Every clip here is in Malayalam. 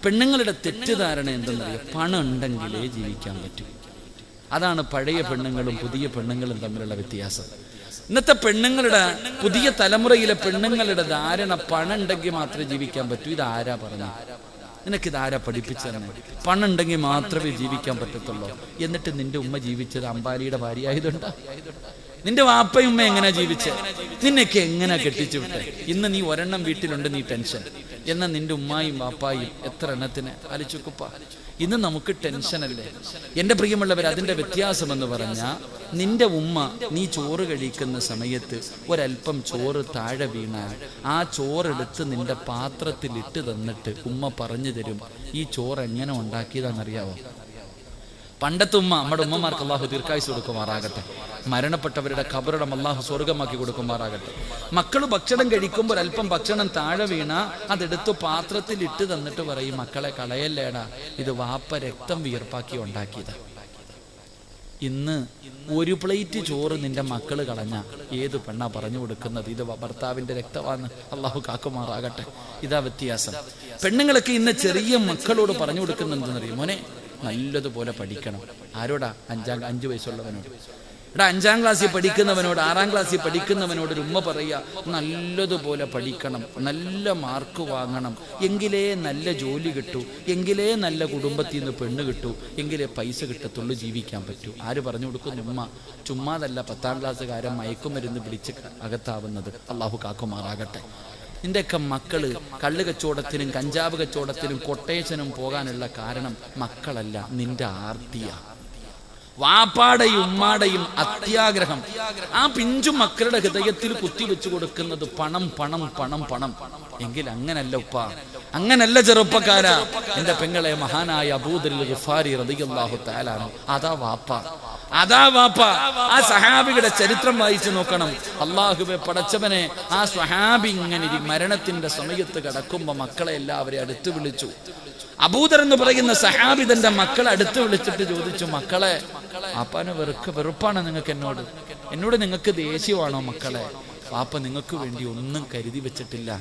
പെണ്ണുങ്ങളുടെ തെറ്റിദ്ധാരണ എന്തെന്നറിയാം, പണം ഉണ്ടെങ്കിലേ ജീവിക്കാൻ പറ്റൂ. അതാണ് പഴയ പെണ്ണുങ്ങളും പുതിയ പെണ്ണുങ്ങളും തമ്മിലുള്ള വ്യത്യാസം. ഇന്നത്തെ പെണ്ണുങ്ങളുടെ, പുതിയ തലമുറയിലെ പെണ്ണുങ്ങളുടെ ധാരണ പണം ഉണ്ടെങ്കിൽ മാത്രമേ ജീവിക്കാൻ പറ്റൂ. ഇതാരാ പറഞ്ഞു? നിനക്കിതാരാ പഠിപ്പിച്ചെന്ന്? പണം ഉണ്ടെങ്കിൽ മാത്രമേ ജീവിക്കാൻ പറ്റത്തുള്ളൂ. എന്നിട്ട് നിന്റെ ഉമ്മ ജീവിച്ചത് അംബാനിയുടെ ഭാര്യ ആയതുകൊണ്ടാ? നിന്റെ വാപ്പയും ഉമ്മ എങ്ങനെ ജീവിച്ചേ? നിന്നൊക്കെ എങ്ങനെ കെട്ടിച്ചു വിട്ടെ? ഇന്ന് നീ ഒരെണ്ണം വീട്ടിലുണ്ട്, നീ ടെൻഷൻ. എന്നാൽ നിന്റെ ഉമ്മായും വാപ്പായും എത്ര എണ്ണത്തിന് അലിച്ചുക്കുപ്പ? ഇന്ന് നമുക്ക് ടെൻഷനല്ലേ? എൻ്റെ പ്രിയമുള്ളവർ, അതിൻ്റെ വ്യത്യാസമെന്ന് പറഞ്ഞാൽ, നിന്റെ ഉമ്മ നീ ചോറ് കഴിക്കുന്ന സമയത്ത് ഒരല്പം ചോറ് താഴെ വീണാൽ ആ ചോറെടുത്ത് നിന്റെ പാത്രത്തിൽ ഇട്ട് തന്നിട്ട് ഉമ്മ പറഞ്ഞു തരും, ഈ ചോറ് എങ്ങനെ ഉണ്ടാക്കിയതാണെന്നറിയാവോ? പണ്ടത്തെ ഉമ്മ, നമ്മുടെ ഉമ്മമാർക്ക് അള്ളാഹു ദീർഘായുസ് കൊടുക്കുമാറാകട്ടെ, മരണപ്പെട്ടവരുടെ ഖബറിടം അള്ളാഹു സ്വർഗമാക്കി കൊടുക്കുമാറാകട്ടെ. മക്കൾ ഭക്ഷണം കഴിക്കുമ്പോൾ അല്പം ഭക്ഷണം താഴെ വീണ അതെടുത്ത് പാത്രത്തിൽ ഇട്ട് തന്നിട്ട് പറയും, മക്കളെ കളയല്ലേടാ, ഇത് വാപ്പ രക്തം വിയർപ്പാക്കി ഉണ്ടാക്കിയതാ. ഇന്ന് ഒരു പ്ലേറ്റ് ചോറ് നിന്റെ മക്കള് കളഞ്ഞ ഏത് പെണ്ണാ പറഞ്ഞു കൊടുക്കുന്നത്? ഇത് ഭർത്താവിന്റെ രക്തമാണ്. അള്ളാഹു കാക്കുമാറാകട്ടെ. ഇതാ വ്യത്യാസം. പെണ്ണുങ്ങളൊക്കെ ഇന്ന് ചെറിയ മക്കളോട് പറഞ്ഞു കൊടുക്കുന്നത് എന്തെന്നറിയും? മോനെ നല്ലതുപോലെ പഠിക്കണം. ആരോടാ? 5 വയസ്സുള്ളവനോട്. എടാ, 5ാം ക്ലാസ്സിൽ പഠിക്കുന്നവനോട്, 6ാം ക്ലാസ്സിൽ പഠിക്കുന്നവനോട് ഒരു ഉമ്മ പറയുക, നല്ലതുപോലെ പഠിക്കണം, നല്ല മാർക്ക് വാങ്ങണം, എങ്കിലേ നല്ല ജോലി കിട്ടൂ, എങ്കിലേ നല്ല കുടുംബത്തിൽ നിന്ന് പെണ്ണ് കിട്ടൂ, എങ്കിലേ പൈസ കിട്ടത്തുള്ളൂ, ജീവിക്കാൻ പറ്റൂ. ആര് പറഞ്ഞു കൊടുക്കുന്നു? ഉമ്മ. ചുമ്മാതല്ല 10ാം ക്ലാസ്സുകാരൻ മയക്കുമരുന്ന് പിടിച്ച് അകത്താവുന്നത്. അള്ളാഹു കാക്കുമാറാകട്ടെ. നിന്റെയൊക്കെ മക്കള് കള്ള് കച്ചവടത്തിനും കഞ്ചാവ് കച്ചവടത്തിനും കൊട്ടേഷനും പോകാനുള്ള കാരണം മക്കളല്ല, നിന്റെ ആർത്തിയാ. വാപ്പാടെയും ഉമ്മാടെയും അത്യാഗ്രഹം ആ പിഞ്ചു മക്കളുടെ ഹൃദയത്തിൽ കുത്തിവെച്ചു കൊടുക്കുന്നത് പണം പണം പണം പണം. എങ്കിൽ അങ്ങനല്ല ഉപ്പ, അങ്ങനല്ല ചെറുപ്പക്കാരാ. എന്റെ പെങ്ങളെ, മഹാനായ അബൂദർ ഗിഫാരി റളിയല്ലാഹു തആല അൻഹു, അതാ വാപ്പ, അതാ വാപ്പ. ആ സഹാബിയുടെ ചരിത്രം വായിച്ചു നോക്കണം. അല്ലാഹുവേ പടച്ചവനെ, ആ സ്വഹാബി ഇങ്ങനെ മരണത്തിന്റെ സമയത്ത് കിടക്കുമ്പോ മക്കളെ എല്ലാവരെയും അടുത്ത് വിളിച്ചു. അബൂദർ എന്ന് പറയുന്ന സഹാബി തന്റെ മക്കളെ അടുത്ത് വിളിച്ചിട്ട് ചോദിച്ചു, മക്കളെ, വാപ്പാന് വെറുപ്പാണ് നിങ്ങൾക്ക് എന്നോട് നിങ്ങൾക്ക് ദേഷ്യമാണോ മക്കളെ? വാപ്പ നിങ്ങൾക്ക് വേണ്ടി ഒന്നും കരുതി വെച്ചിട്ടില്ല.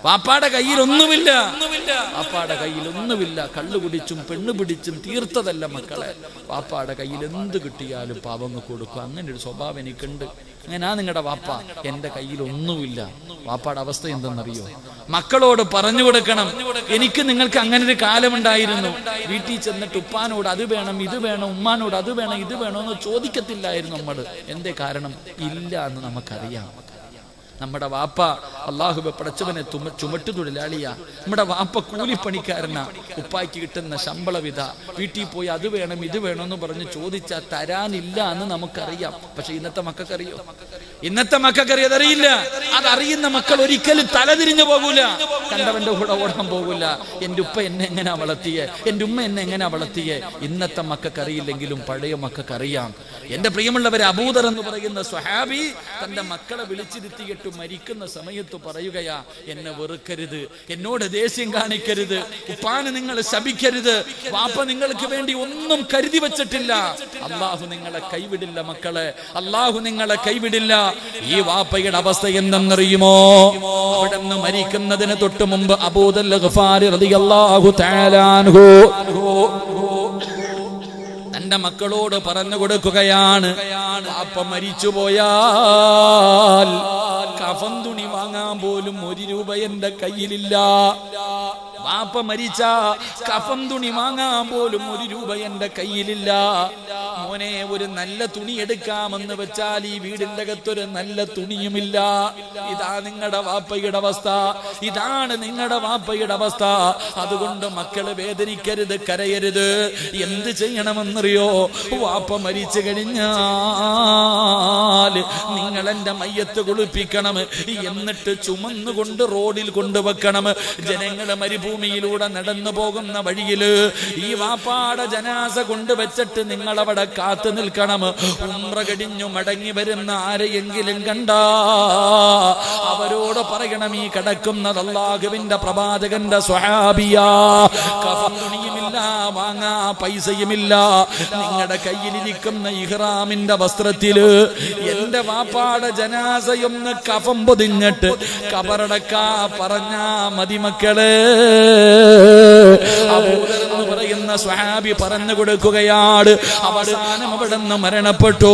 വാപ്പാടെ കയ്യിൽ ഒന്നുമില്ല, വാപ്പാടെ കയ്യിൽ ഒന്നുമില്ല. കള്ളു കുടിച്ചും പെണ്ണു പിടിച്ചും തീർത്തതല്ല മക്കളെ. വാപ്പാടെ കയ്യിൽ എന്ത് കിട്ടിയാലും പാവങ്ങൾ കൊടുക്കും. അങ്ങനെ ഒരു സ്വഭാവം എനിക്കുണ്ട്. അങ്ങനാ നിങ്ങളുടെ വാപ്പ. എന്റെ കയ്യിൽ ഒന്നുമില്ല. വാപ്പാടെ അവസ്ഥ എന്തെന്നറിയോ? മക്കളോട് പറഞ്ഞു കൊടുക്കണം, എനിക്ക് നിങ്ങൾക്ക് അങ്ങനെ ഒരു കാലമുണ്ടായിരുന്നു. വീട്ടിൽ ചെന്നിട്ട് ഉപ്പാനോട് അത് വേണം ഇത് വേണം, ഉമ്മാനോട് അത് വേണം ഇത് വേണോ എന്ന് ചോദിക്കത്തില്ലായിരുന്നു നമ്മൾ. എന്തേ കാരണം? ഇല്ല എന്ന് നമുക്കറിയാം. നമ്മുടെ വാപ്പ അല്ലാഹുവേ പടച്ചവനെ ചുമട്ടു തൊഴിലാളിയാ. നമ്മുടെ വാപ്പ കൂലിപ്പണിക്കാരനാ. ഉപ്പായ്ക്ക് കിട്ടുന്ന ശമ്പളം ഇതാ. വീട്ടിൽ പോയി അത് വേണം ഇത് വേണമെന്ന് പറഞ്ഞ് ചോദിച്ചാൽ തരാനില്ല എന്ന് നമുക്കറിയാം. പക്ഷെ ഇന്നത്തെ മക്കൾക്കറിയോ? ഇന്നത്തെ മക്കൾക്കറിയാം? അതറിയില്ല. അതറിയുന്ന മക്കൾ ഒരിക്കലും തലതിരിഞ്ഞു പോകൂല, കണ്ടവന്റെ കൂടെ ഓടാൻ പോകൂല. എന്റെ ഉപ്പ എന്നെ എങ്ങനെയാ വളർത്തിയേ, എന്റെ ഉമ്മ എന്നെ എങ്ങനെയാ വളർത്തിയേ? ഇന്നത്തെ മക്കൾക്കറിയില്ലെങ്കിലും പഴയ മക്കൾക്കറിയാം. എന്റെ പ്രിയമുള്ളവരെ, അബൂദർ എന്ന് പറയുന്ന സ്വഹാബി തന്റെ മക്കളെ വിളിച്ചിരുത്തിയിട്ട് മരിക്കുന്ന സമയത്ത് പറയുകയാ, എന്നെ വെറുക്കരുത്, എന്നോട് ദേഷ്യം കാണിക്കരുത്, ഉപ്പാന് നിങ്ങൾ ശപിക്കരുത്, വാപ്പ നിങ്ങൾക്ക് വേണ്ടി ഒന്നും കരുതി വെച്ചിട്ടില്ല. അല്ലാഹു നിങ്ങളെ കൈവിടില്ല മക്കളെ, അല്ലാഹു നിങ്ങളെ കൈവിടില്ല. ഈ വാപ്പയുടെ അവസ്ഥ എന്തെന്നറിയുമോ? അവിടെ നിന്ന് മരിക്കുന്നതിന് തൊട്ട് മുമ്പ് അബൂദർ ഗിഫാരി റളിയല്ലാഹു തആല അൻഹു തന്റെ മക്കളോട് പറഞ്ഞു കൊടുക്കുകയാണ്, വാപ്പ മരിച്ചുപോയാൽ കഫൻ തുണി വാങ്ങാൻ പോലും 1 രൂപ എന്റെ കയ്യിലില്ല. വാപ്പ മരിച്ച കഫൻ തുണി വാങ്ങാൻ പോലും 1 രൂപ എന്റെ കയ്യിലില്ല. മോനെ, ഒരു നല്ല തുണി എടുക്കാമെന്ന് വെച്ചാൽ ഈ വീടിന്റെ അകത്തൊരു നല്ല തുണിയുമില്ല. ഇതാ നിങ്ങളുടെ വാപ്പയുടെ അവസ്ഥ, ഇതാണ് നിങ്ങളുടെ വാപ്പയുടെ അവസ്ഥ. അതുകൊണ്ട് മക്കള് വേദനിക്കരുത്, കരയരുത്. എന്ത് ചെയ്യണമെന്നറിയോ? വാപ്പ മരിച്ചു കഴിഞ്ഞാൽ നിങ്ങൾ എന്റെ മയ്യത്ത് കുളിപ്പിക്കണം, എന്നിട്ട് ചുമന്നുകൊണ്ട് റോഡിൽ കൊണ്ടുവെക്കണം. ജനങ്ങള് മരുഭൂമിയിലൂടെ നടന്നു പോകുന്ന വഴിയില് ഈ വാപ്പാടെ ജനാസ കൊണ്ടുവച്ചിട്ട് നിങ്ങൾ അവിടെ കാത്തു നിൽക്കണം. ഉംറ കഴിഞ്ഞു മടങ്ങി വരുന്ന ആരെയെങ്കിലും കണ്ടാ അവരോട് പറയണം, ഈ കിടക്കുന്നത് അല്ലാഹുവിന്റെ പ്രവാചകന്റെ സ്വഹാബിയാ. കഫൻ തുണിയുമില്ല, വാങ്ങാ പൈസയുമില്ല. നിങ്ങളുടെ കയ്യിലിരിക്കുന്ന ഇഹ്റാമിന്റെ വസ്ത്രത്തില് എന്റെ വാപ്പാടെ ജനാസയൊന്ന് കഫം പൊതിഞ്ഞിട്ട് കബറടക്കാ പറഞ്ഞാ മതി മക്കളെ. അബൂദർ എന്ന് പറയുന്ന സ്വഹാബി പറഞ്ഞു കൊടുക്കുകയാണ്. അവസാനം അവിടെ നിന്ന് മരണപ്പെട്ടു.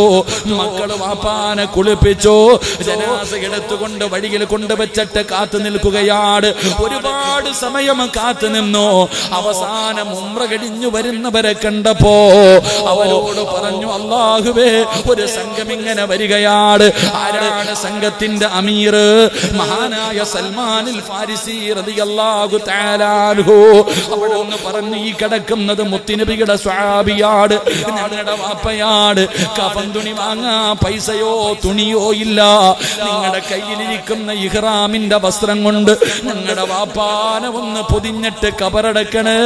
മക്കള് വാപ്പാനെ കുളിപ്പിച്ചു, ജനാസ എടുത്തുകൊണ്ട് വഴിയിൽ കൊണ്ടുവച്ചിട്ട് കാത്തു നിൽക്കുകയാണ്. ഒരുപാട് സമയം കാത്തു നിന്നു. അവസാനം ഉംറ കഴിഞ്ഞു വരുന്നവരെ കണ്ടപ്പോ അവരോട് പറഞ്ഞു, അല്ലാഹുവേ, ഒരു സംഘം ഇങ്ങനെ വരികയാണ്. ആരാണ് സംഘത്തിന്റെ അമീർ? മഹാനായ സൽമാനുൽ ഫാരിസി റളിയല്ലാഹു തആല അൻഹു. അവിടെ ഒന്ന് പറഞ്ഞു, ഈ കിടക്കുന്നത് മുത്തുനബിയുടെ സ്വഹാബിയാണ്, ഞങ്ങളുടെ വാപ്പയാണ്. കഫൻ തുണി വാങ്ങാൻ പൈസയോ തുണിയോ ഇല്ല. നിങ്ങളുടെ കയ്യിലിരിക്കുന്ന ഇഹ്റാമിന്റെ വസ്ത്രം കൊണ്ട് ഞങ്ങളുടെ വാപ്പാനെ ഒന്ന് പൊതിഞ്ഞിട്ട് കബറടക്കണേ.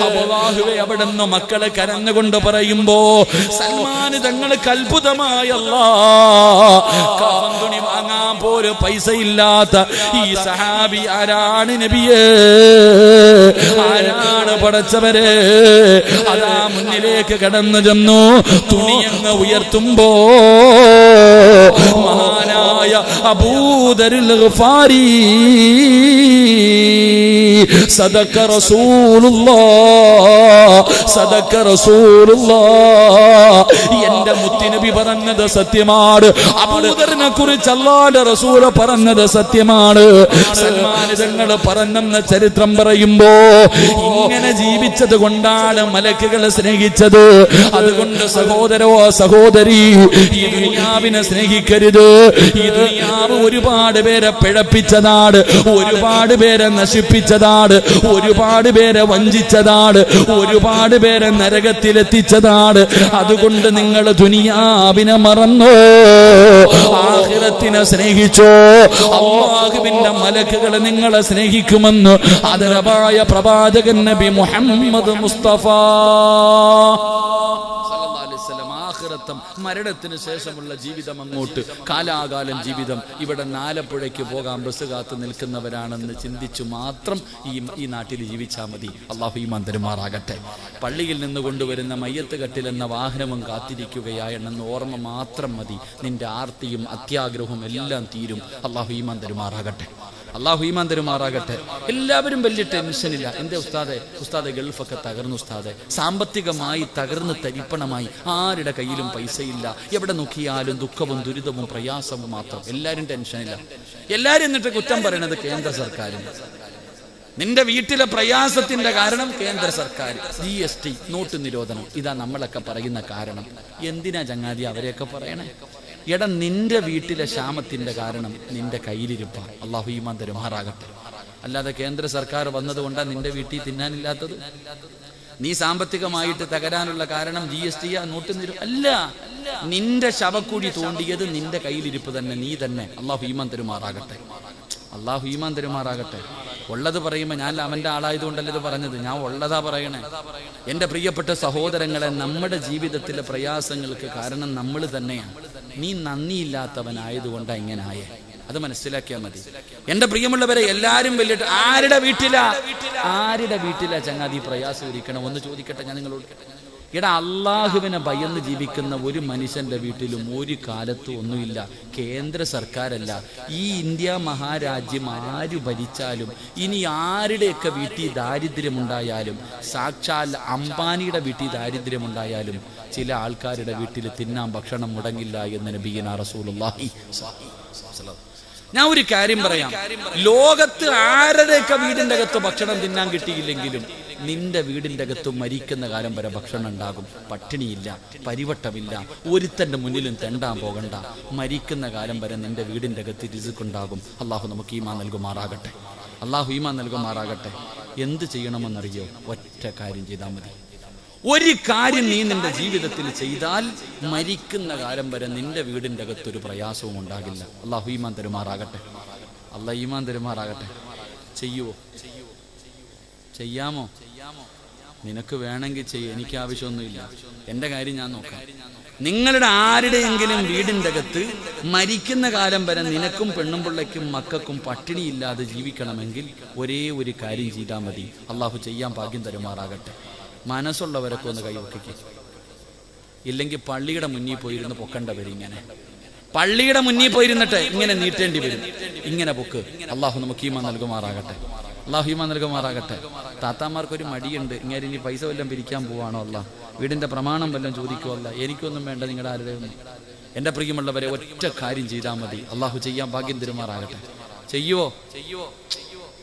അല്ലാഹുവേ, അവിടുന്ന് മക്കളെ കരഞ്ഞുകൊണ്ട് പറയുമ്പോ സൽമാന് തങ്ങൾക്ക് അത്ഭുതമായല്ല. കഫൻ തുണി വാങ്ങാൻ പോലും പൈസ ഇല്ലാത്ത ഈ സഹാബി ആരാണ് നബിയേ? ആരാണ് പടച്ചവരെ? അതാ മുന്നിലേക്ക് കടന്നു ചെന്നു. തുണിയങ്ങ് ഉയർത്തുമ്പോ മഹാനായ അബൂദറുൽ ഗഫാരി സദഖ റസൂലുള്ളാഹ്, സദഖ റസൂലുള്ളാഹ്. എന്റെ മുത്തുനബി പറഞ്ഞത് സത്യമാണ്. അബൂദറിനെ കുറിച്ച് അല്ലാഹുവിന്റെ റസൂൽ പറഞ്ഞത് സത്യമാണ്. സൽമാൻ തങ്ങൾ പറഞ്ഞെന്ന ചരിത്രം പറയുമ്പോ ഇങ്ങനെ ജീവിച്ചത് കൊണ്ടാണ് മലക്കുകളെ സ്നേഹിച്ചത്. അതുകൊണ്ട് സഹോദരോ സഹോദരി, ഈ ദുനിയാവിനെ സ്നേഹിക്കരുത്. ഈ ദുനിയാവ് ഒരുപാട് പേരെ പിഴപ്പിച്ചതാണ്, ഒരുപാട് പേരെ നശിപ്പിച്ചതാണ്, ഒരുപാട് പേരെ വഞ്ചിച്ചതാണ്, ഒരുപാട് പേരെ നരകത്തിലെത്തിച്ചതാണ്. അതുകൊണ്ട് നിങ്ങൾ ദുനിയാവിനെ മറന്നോ, ആഖിറത്തിനെ സ്നേഹിച്ചോ. അല്ലാഹുവിന്റെ മലക്കുകൾ നിങ്ങളെ സ്നേഹിക്കുമെന്ന് ആദരവായ പ്രവാചകൻ നബി മുഹമ്മദ് മുസ്തഫ ആഖിറത്തും മരണത്തിന് ശേഷമുള്ള ജീവിതം, അങ്ങോട്ട് കാലാകാലം ജീവിതം. ഇവിടെ ആലപ്പുഴയ്ക്ക് പോകാൻ ബസ് കാത്ത് നിൽക്കുന്നവരാണെന്ന് ചിന്തിച്ചു മാത്രം ഈ നാട്ടിൽ ജീവിച്ചാൽ മതി. അല്ലാഹു ഈമാൻ തരുമാറാകട്ടെ. പള്ളിയിൽ നിന്ന് കൊണ്ടുവരുന്ന മയ്യത്ത് കട്ടിലെന്ന വാഹനവും കാത്തിരിക്കുകയാണെന്ന് ഓർമ്മ മാത്രം മതി. നിന്റെ ആർത്തിയും അത്യാഗ്രഹവും എല്ലാം തീരും. അല്ലാഹു ഈമാൻ തരുമാറാകട്ടെ. അല്ലാഹു ഈമാൻ തരുമാറാകട്ടെ. എല്ലാവരും വലിയ ടെൻഷനില്ല. എന്റെ ഉസ്താദെ ഗൾഫൊക്കെ തകർന്നു ഉസ്താദെ, സാമ്പത്തികമായി തകർന്ന് തരിപ്പണമായി, ആരുടെ കയ്യിലും പൈസയില്ല, എവിടെ നോക്കിയാലും ദുഃഖവും ദുരിതവും പ്രയാസവും മാത്രം. എല്ലാവരും ടെൻഷനില്ല. എല്ലാവരും എന്നിട്ട് കുറ്റം പറയണത് കേന്ദ്ര സർക്കാരിന്. നിന്റെ വീട്ടിലെ പ്രയാസത്തിന്റെ കാരണം കേന്ദ്ര സർക്കാർ, GST, നോട്ട് നിരോധനം, ഇതാ നമ്മളൊക്കെ പറയുന്ന കാരണം. എന്തിനാ ചങ്ങാതി അവരെയൊക്കെ പറയണേ? എടാ, നിന്റെ വീട്ടിലെ ക്ഷാമത്തിന്റെ കാരണം നിന്റെ കയ്യിലിരിപ്പ. അല്ലാഹു ഈമാൻ തരുമാറാകട്ടെ. അല്ലാതെ കേന്ദ്ര സർക്കാർ വന്നതുകൊണ്ടാണ് നിന്റെ വീട്ടിൽ തിന്നാനില്ലാത്തത്. നീ സാമ്പത്തികമായിട്ട് തകരാനുള്ള കാരണം GST നോട്ട് നിരോധനം അല്ല. നിന്റെ ശവക്കുഴി തോണ്ടിയത് നിന്റെ കയ്യിലിരിപ്പ് തന്നെ, നീ തന്നെ. അല്ലാഹു ഈമാൻ തരുമാറാകട്ടെ. അല്ലാഹു ഈമാൻ തരുമാറാകട്ടെ. ഉള്ളത് പറയുമ്പോൾ ഞാൻ അവന്റെ ആളായതുകൊണ്ടല്ല ഇത് പറഞ്ഞത്, ഞാൻ ഉള്ളതാ പറയണേ. എന്റെ പ്രിയപ്പെട്ട സഹോദരങ്ങളെ, നമ്മുടെ ജീവിതത്തിലെ പ്രയാസങ്ങൾക്ക് കാരണം നമ്മൾ തന്നെയാണ്. നീ നന്ദിയില്ലാത്തവനായതുകൊണ്ടാണ് ഇങ്ങനെ ആയേ. അത് മനസ്സിലാക്കിയാൽ മതി. എന്റെ പ്രിയമുള്ളവരെ, എല്ലാരും വലിയ ആരുടെ വീട്ടിലാ ചങ്ങാതി പ്രയാസം ഇരിക്കണം? ഒന്ന് ചോദിക്കട്ടെ ഞാൻ നിങ്ങളോട്. എടാ, അള്ളാഹുവിനെ ഭയന്ന് ജീവിക്കുന്ന ഒരു മനുഷ്യന്റെ വീട്ടിലും ഒരു കാലത്തും ഒന്നുമില്ല. കേന്ദ്ര സർക്കാരല്ല, ഈ ഇന്ത്യ മഹാരാജ്യം ആര് ഭരിച്ചാലും, ഇനി ആരുടെയൊക്കെ വീട്ടിൽ ദാരിദ്ര്യമുണ്ടായാലും, സാക്ഷാൽ അംബാനിയുടെ വീട്ടിൽ ദാരിദ്ര്യമുണ്ടായാലും, ചില ആൾക്കാരുടെ വീട്ടിൽ തിന്നാൻ ഭക്ഷണം മുടങ്ങില്ല എന്ന് നബിയുനാ റസൂലുള്ളാഹി. ഞാൻ ഒരു കാര്യം പറയാം, ലോകത്ത് ആരുടെയൊക്കെ വീടിന്റെ അകത്ത് ഭക്ഷണം തിന്നാൻ കിട്ടിയില്ലെങ്കിലും നിന്റെ വീടിന്റെ അകത്ത് മരിക്കുന്ന കാലം വരെ ഭക്ഷണം ഉണ്ടാകും. പട്ടിണിയില്ല, പരിവട്ടമില്ല, ഒരുത്തന്റെ മുന്നിലും തെണ്ടാൻ പോകണ്ട. മരിക്കുന്ന കാലം വരെ നിന്റെ വീടിന്റെ അകത്ത് റിസ്ക്കുണ്ടാകും. അള്ളാഹു നമുക്ക് ഈമാൻ നൽകുമാറാകട്ടെ. അള്ളാഹു ഈമാൻ നൽകുമാറാകട്ടെ. എന്ത് ചെയ്യണമെന്നറിയോ? ഒറ്റ കാര്യം ചെയ്താൽ മതി. ഒരു കാര്യം നീ നിന്റെ ജീവിതത്തിൽ ചെയ്താൽ മരിക്കുന്ന കാലം വരെ നിന്റെ വീടിന്റെ അകത്തൊരു പ്രയാസവും ഉണ്ടാകില്ല. അല്ലാഹു ഈമാൻ തരുമാറാകട്ടെ. അല്ലാഹു ഈമാൻ തരുമാറാകട്ടെ. ചെയ്യുവോ? ചെയ്യാമോ? നിനക്ക് വേണമെങ്കിൽ ചെയ്യും, എനിക്ക് ആവശ്യമൊന്നുമില്ല. എൻ്റെ കാര്യം ഞാൻ നോക്കാം. നിങ്ങളുടെ ആരുടെയെങ്കിലും വീടിൻ്റെ അകത്ത് മരിക്കുന്ന കാലം വരെ നിനക്കും പെണ്ണും പിള്ളയ്ക്കും മക്കൾക്കും പട്ടിണിയില്ലാതെ ജീവിക്കണമെങ്കിൽ ഒരേ ഒരു കാര്യം ചെയ്താൽ മതി. അള്ളാഹു ചെയ്യാൻ ഭാഗ്യം തരുമാറാകട്ടെ. മനസ്സുള്ളവരൊക്കെ ഒന്ന് കൈവയ്ക്കുക. ഇല്ലെങ്കിൽ പള്ളിയുടെ മുന്നിൽ പോയിരുന്ന് പൊക്കണ്ട വരും. ഇങ്ങനെ പള്ളിയുടെ മുന്നിൽ പോയിരുന്നിട്ട് ഇങ്ങനെ നീട്ടേണ്ടി വരും. ഇങ്ങനെ പൊക്ക്. അള്ളാഹു നമുക്ക് ഈമാൻ നൽകുമാറാകട്ടെ. അള്ളാഹു ഈമാൻ നൽകുമാറാകട്ടെ. താത്താമാർക്കൊരു മടിയുണ്ട്, ഇങ്ങനെ ഇനി പൈസ വല്ലതും പിരിക്കാൻ പോവാണോ അല്ല, വീടിൻ്റെ പ്രമാണം വല്ലതും ചോദിക്കുമല്ല. എനിക്കൊന്നും വേണ്ട നിങ്ങളുടെ ആരുടെയൊന്നും. എൻ്റെ പ്രിയമുള്ളവരെ, ഒറ്റ കാര്യം ചെയ്താൽ മതി, അള്ളാഹു ചെയ്യാൻ ഭാഗ്യം തരുമാറാകട്ടെ. ചെയ്യുവോ?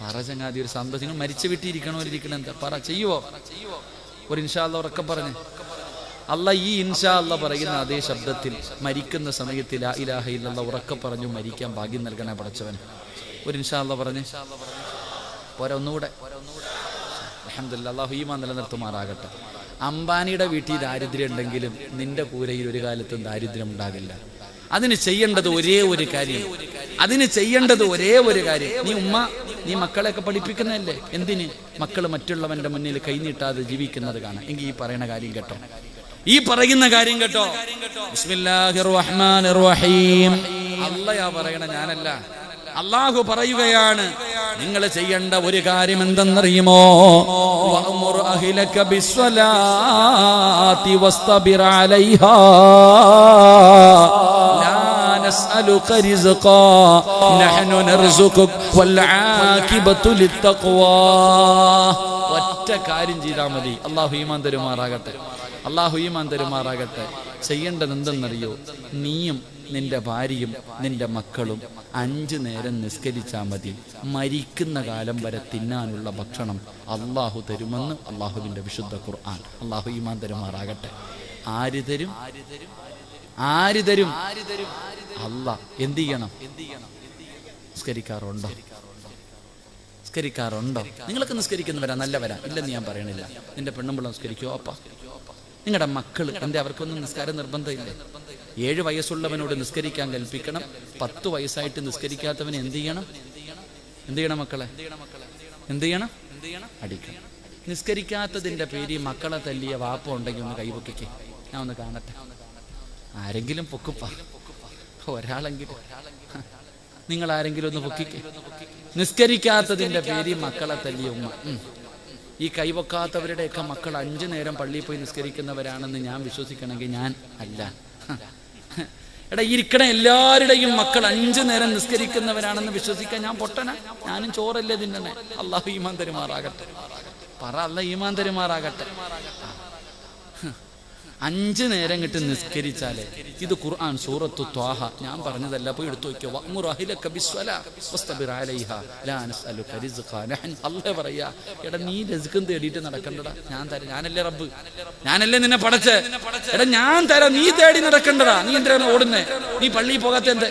പറ ചങ്ങാതി, ഒരു സന്തോഷം. നിങ്ങൾ മരിച്ച വീട്ടിരിക്കണോ ഇരിക്കണം, എന്താ പറ, ചെയ്യുവോ? ഒരു ഇൻഷാ അല്ലാഹ് ഉറക്കെ പറഞ്ഞ്. അല്ലാഹ് ഈ ഇൻഷാ അല്ലാഹ് പറയുന്ന അതേ ശബ്ദത്തിൽ മരിക്കുന്ന സമയത്ത് ലാ ഇലാഹ ഇല്ലല്ലാഹ് ഉറക്കെ പറഞ്ഞു മരിക്കാൻ ഭാഗ്യം നൽകണേ പടച്ചവൻ. ഒരു ഇൻഷാ അല്ലാഹ് പറഞ്ഞ് പോരാ, ഒന്നുകൂടെ. അൽഹംദുലില്ലാഹ്, അല്ലാഹു ഈമാൻ നിലനിർത്തുമാറാകട്ടെ. അംബാനിയുടെ വീട്ടിൽ ദാരിദ്ര്യം ഉണ്ടെങ്കിലും നിന്റെ കൂരയിൽ ഒരു കാലത്തും ദാരിദ്ര്യം ഉണ്ടാകില്ല. അതിന് ചെയ്യേണ്ടത് ഒരേ ഒരു കാര്യം, നീ മക്കളെയൊക്കെ പഠിപ്പിക്കുന്നതല്ലേ, എന്തിന്? മക്കൾ മറ്റുള്ളവന്റെ മുന്നിൽ കൈനീട്ടാതെ ജീവിക്കുന്നത് കാണാം. എങ്കിൽ ഈ പറയുന്ന കാര്യം കേട്ടോ, ബിസ്മില്ലാഹിർ റഹ്മാനിർ റഹീം. അല്ലാഹ് പറയണ, ഞാനല്ല. അല്ലാഹു പറയുകയാണ്, നിങ്ങൾ ചെയ്യേണ്ട ഒരു കാര്യം എന്തെന്നറിയുമോ? വഅ്മുർ അഹ്ലക ബിസ്സലാത്തി വസ്തബിർ അലൈഹാ ലാ നസ്അലുക റിസ്ഖാ നഹ്നു നർസുകുക വൽ ആഖിബതു ലിത്തഖ്വാ. ഒറ്റ കാര്യം ചെയ്താൽ മതി, അല്ലാഹു ഈമാൻ തരുമാറാകട്ടെ. ചെയ്യേണ്ടത് എന്തെന്നറിയോ? നീയും നിന്റെ ഭാര്യയും നിന്റെ മക്കളും 5 നേരം നിസ്കരിച്ചാൽ മതി. മരിക്കുന്ന കാലം വരെ തിന്നാനുള്ള ഭക്ഷണം അള്ളാഹു തരുമെന്ന് അള്ളാഹുവിന്റെ വിശുദ്ധ ഖുർആൻ. അള്ളാഹു ഈമാൻ തരുമാറാകട്ടെ. ആര് തരും? അല്ലാഹ്. എന്ത് ചെയ്യണം? നിസ്കരിക്കാറുണ്ടോ? നിങ്ങളൊക്കെ നിസ്കരിക്കുന്നവരാ, നല്ലവരാ, ഇല്ലെന്ന് ഞാൻ പറയണില്ല. നിന്റെ പെണ്ണുമ്പിള്ള നിസ്കരിക്കോ? അപ്പാ, നിങ്ങളുടെ മക്കൾ എന്തേ, അവർക്കൊന്നും നിസ്കാരം നിർബന്ധമില്ലേ? 7 വയസ്സുള്ളവനോട് നിസ്കരിക്കാൻ കൽപ്പിക്കണം. 10 വയസ്സായിട്ട് നിസ്കരിക്കാത്തവന് എന്ത് ചെയ്യണം മക്കളെ? എന്ത് ചെയ്യണം? അടിക്കണം. നിസ്കരിക്കാത്തതിന്റെ പേര് മക്കളെ തല്ലിയ വാപ്പ ഉണ്ടെങ്കിൽ ഒന്ന് കൈപൊക്കിക്കേ, ഞാൻ ഒന്ന് കാണട്ടെ. ആരെങ്കിലും പൊക്കുപ്പ, ഒരാളെങ്കിലും, നിങ്ങൾ ആരെങ്കിലും ഒന്ന് പൊക്കിക്കേ. നിസ്കരിക്കാത്തതിന്റെ പേര് മക്കളെ തല്ലിയ ഉമ്മ. ഈ കൈവക്കാത്തവരുടെയൊക്കെ മക്കൾ 5 നേരം പള്ളിയിൽ പോയി നിസ്കരിക്കുന്നവരാണെന്ന് ഞാൻ വിശ്വസിക്കണമെങ്കിൽ ഞാൻ അല്ല. എടാ, ഇരിക്കണ എല്ലാവരുടെയും മക്കൾ 5 നേരം നിസ്കരിക്കുന്നവരാണെന്ന് വിശ്വസിക്കാൻ ഞാൻ പൊട്ടനാ? ഞാനും ചോറല്ലേ തിന്നണേ? അല്ലാഹു ഈമാൻ തരുമാറാകട്ടെ. പറ, അല്ലാഹു ഈമാൻ തരുമാറാകട്ടെ. 5 നേരം കിട്ടി നിസ്കരിച്ചാലേ, ഇത് ഖുർആൻ സൂറത്തു ത്വാഹ, ഞാൻ പറഞ്ഞതല്ല, പോയി എടുത്തു നോക്കിയോ. വഅ്മുർ അഹ്ലക ബിസ്സലാ വസ്തബിർ അലൈഹാ ലാ നസ്അലുക റിസ്ഖാ നഹ്നു. അല്ലാഹ് പറയാ, എടാ നീ റിസ്ഖും തേടിയിട്ട് നടക്കണ്ടടാ, ഞാൻ തരാം. ഞാനല്ലേ റബ്ബ്, ഞാനല്ലേ നിന്നെ പടച്ചേ. എടാ ഞാൻ തരാം, നീ തേടി നടക്കണ്ടടാ. നീ എന്തിനാണ് ഓടുന്നേ? നീ പള്ളിയിൽ പോകാത്ത എന്തേ?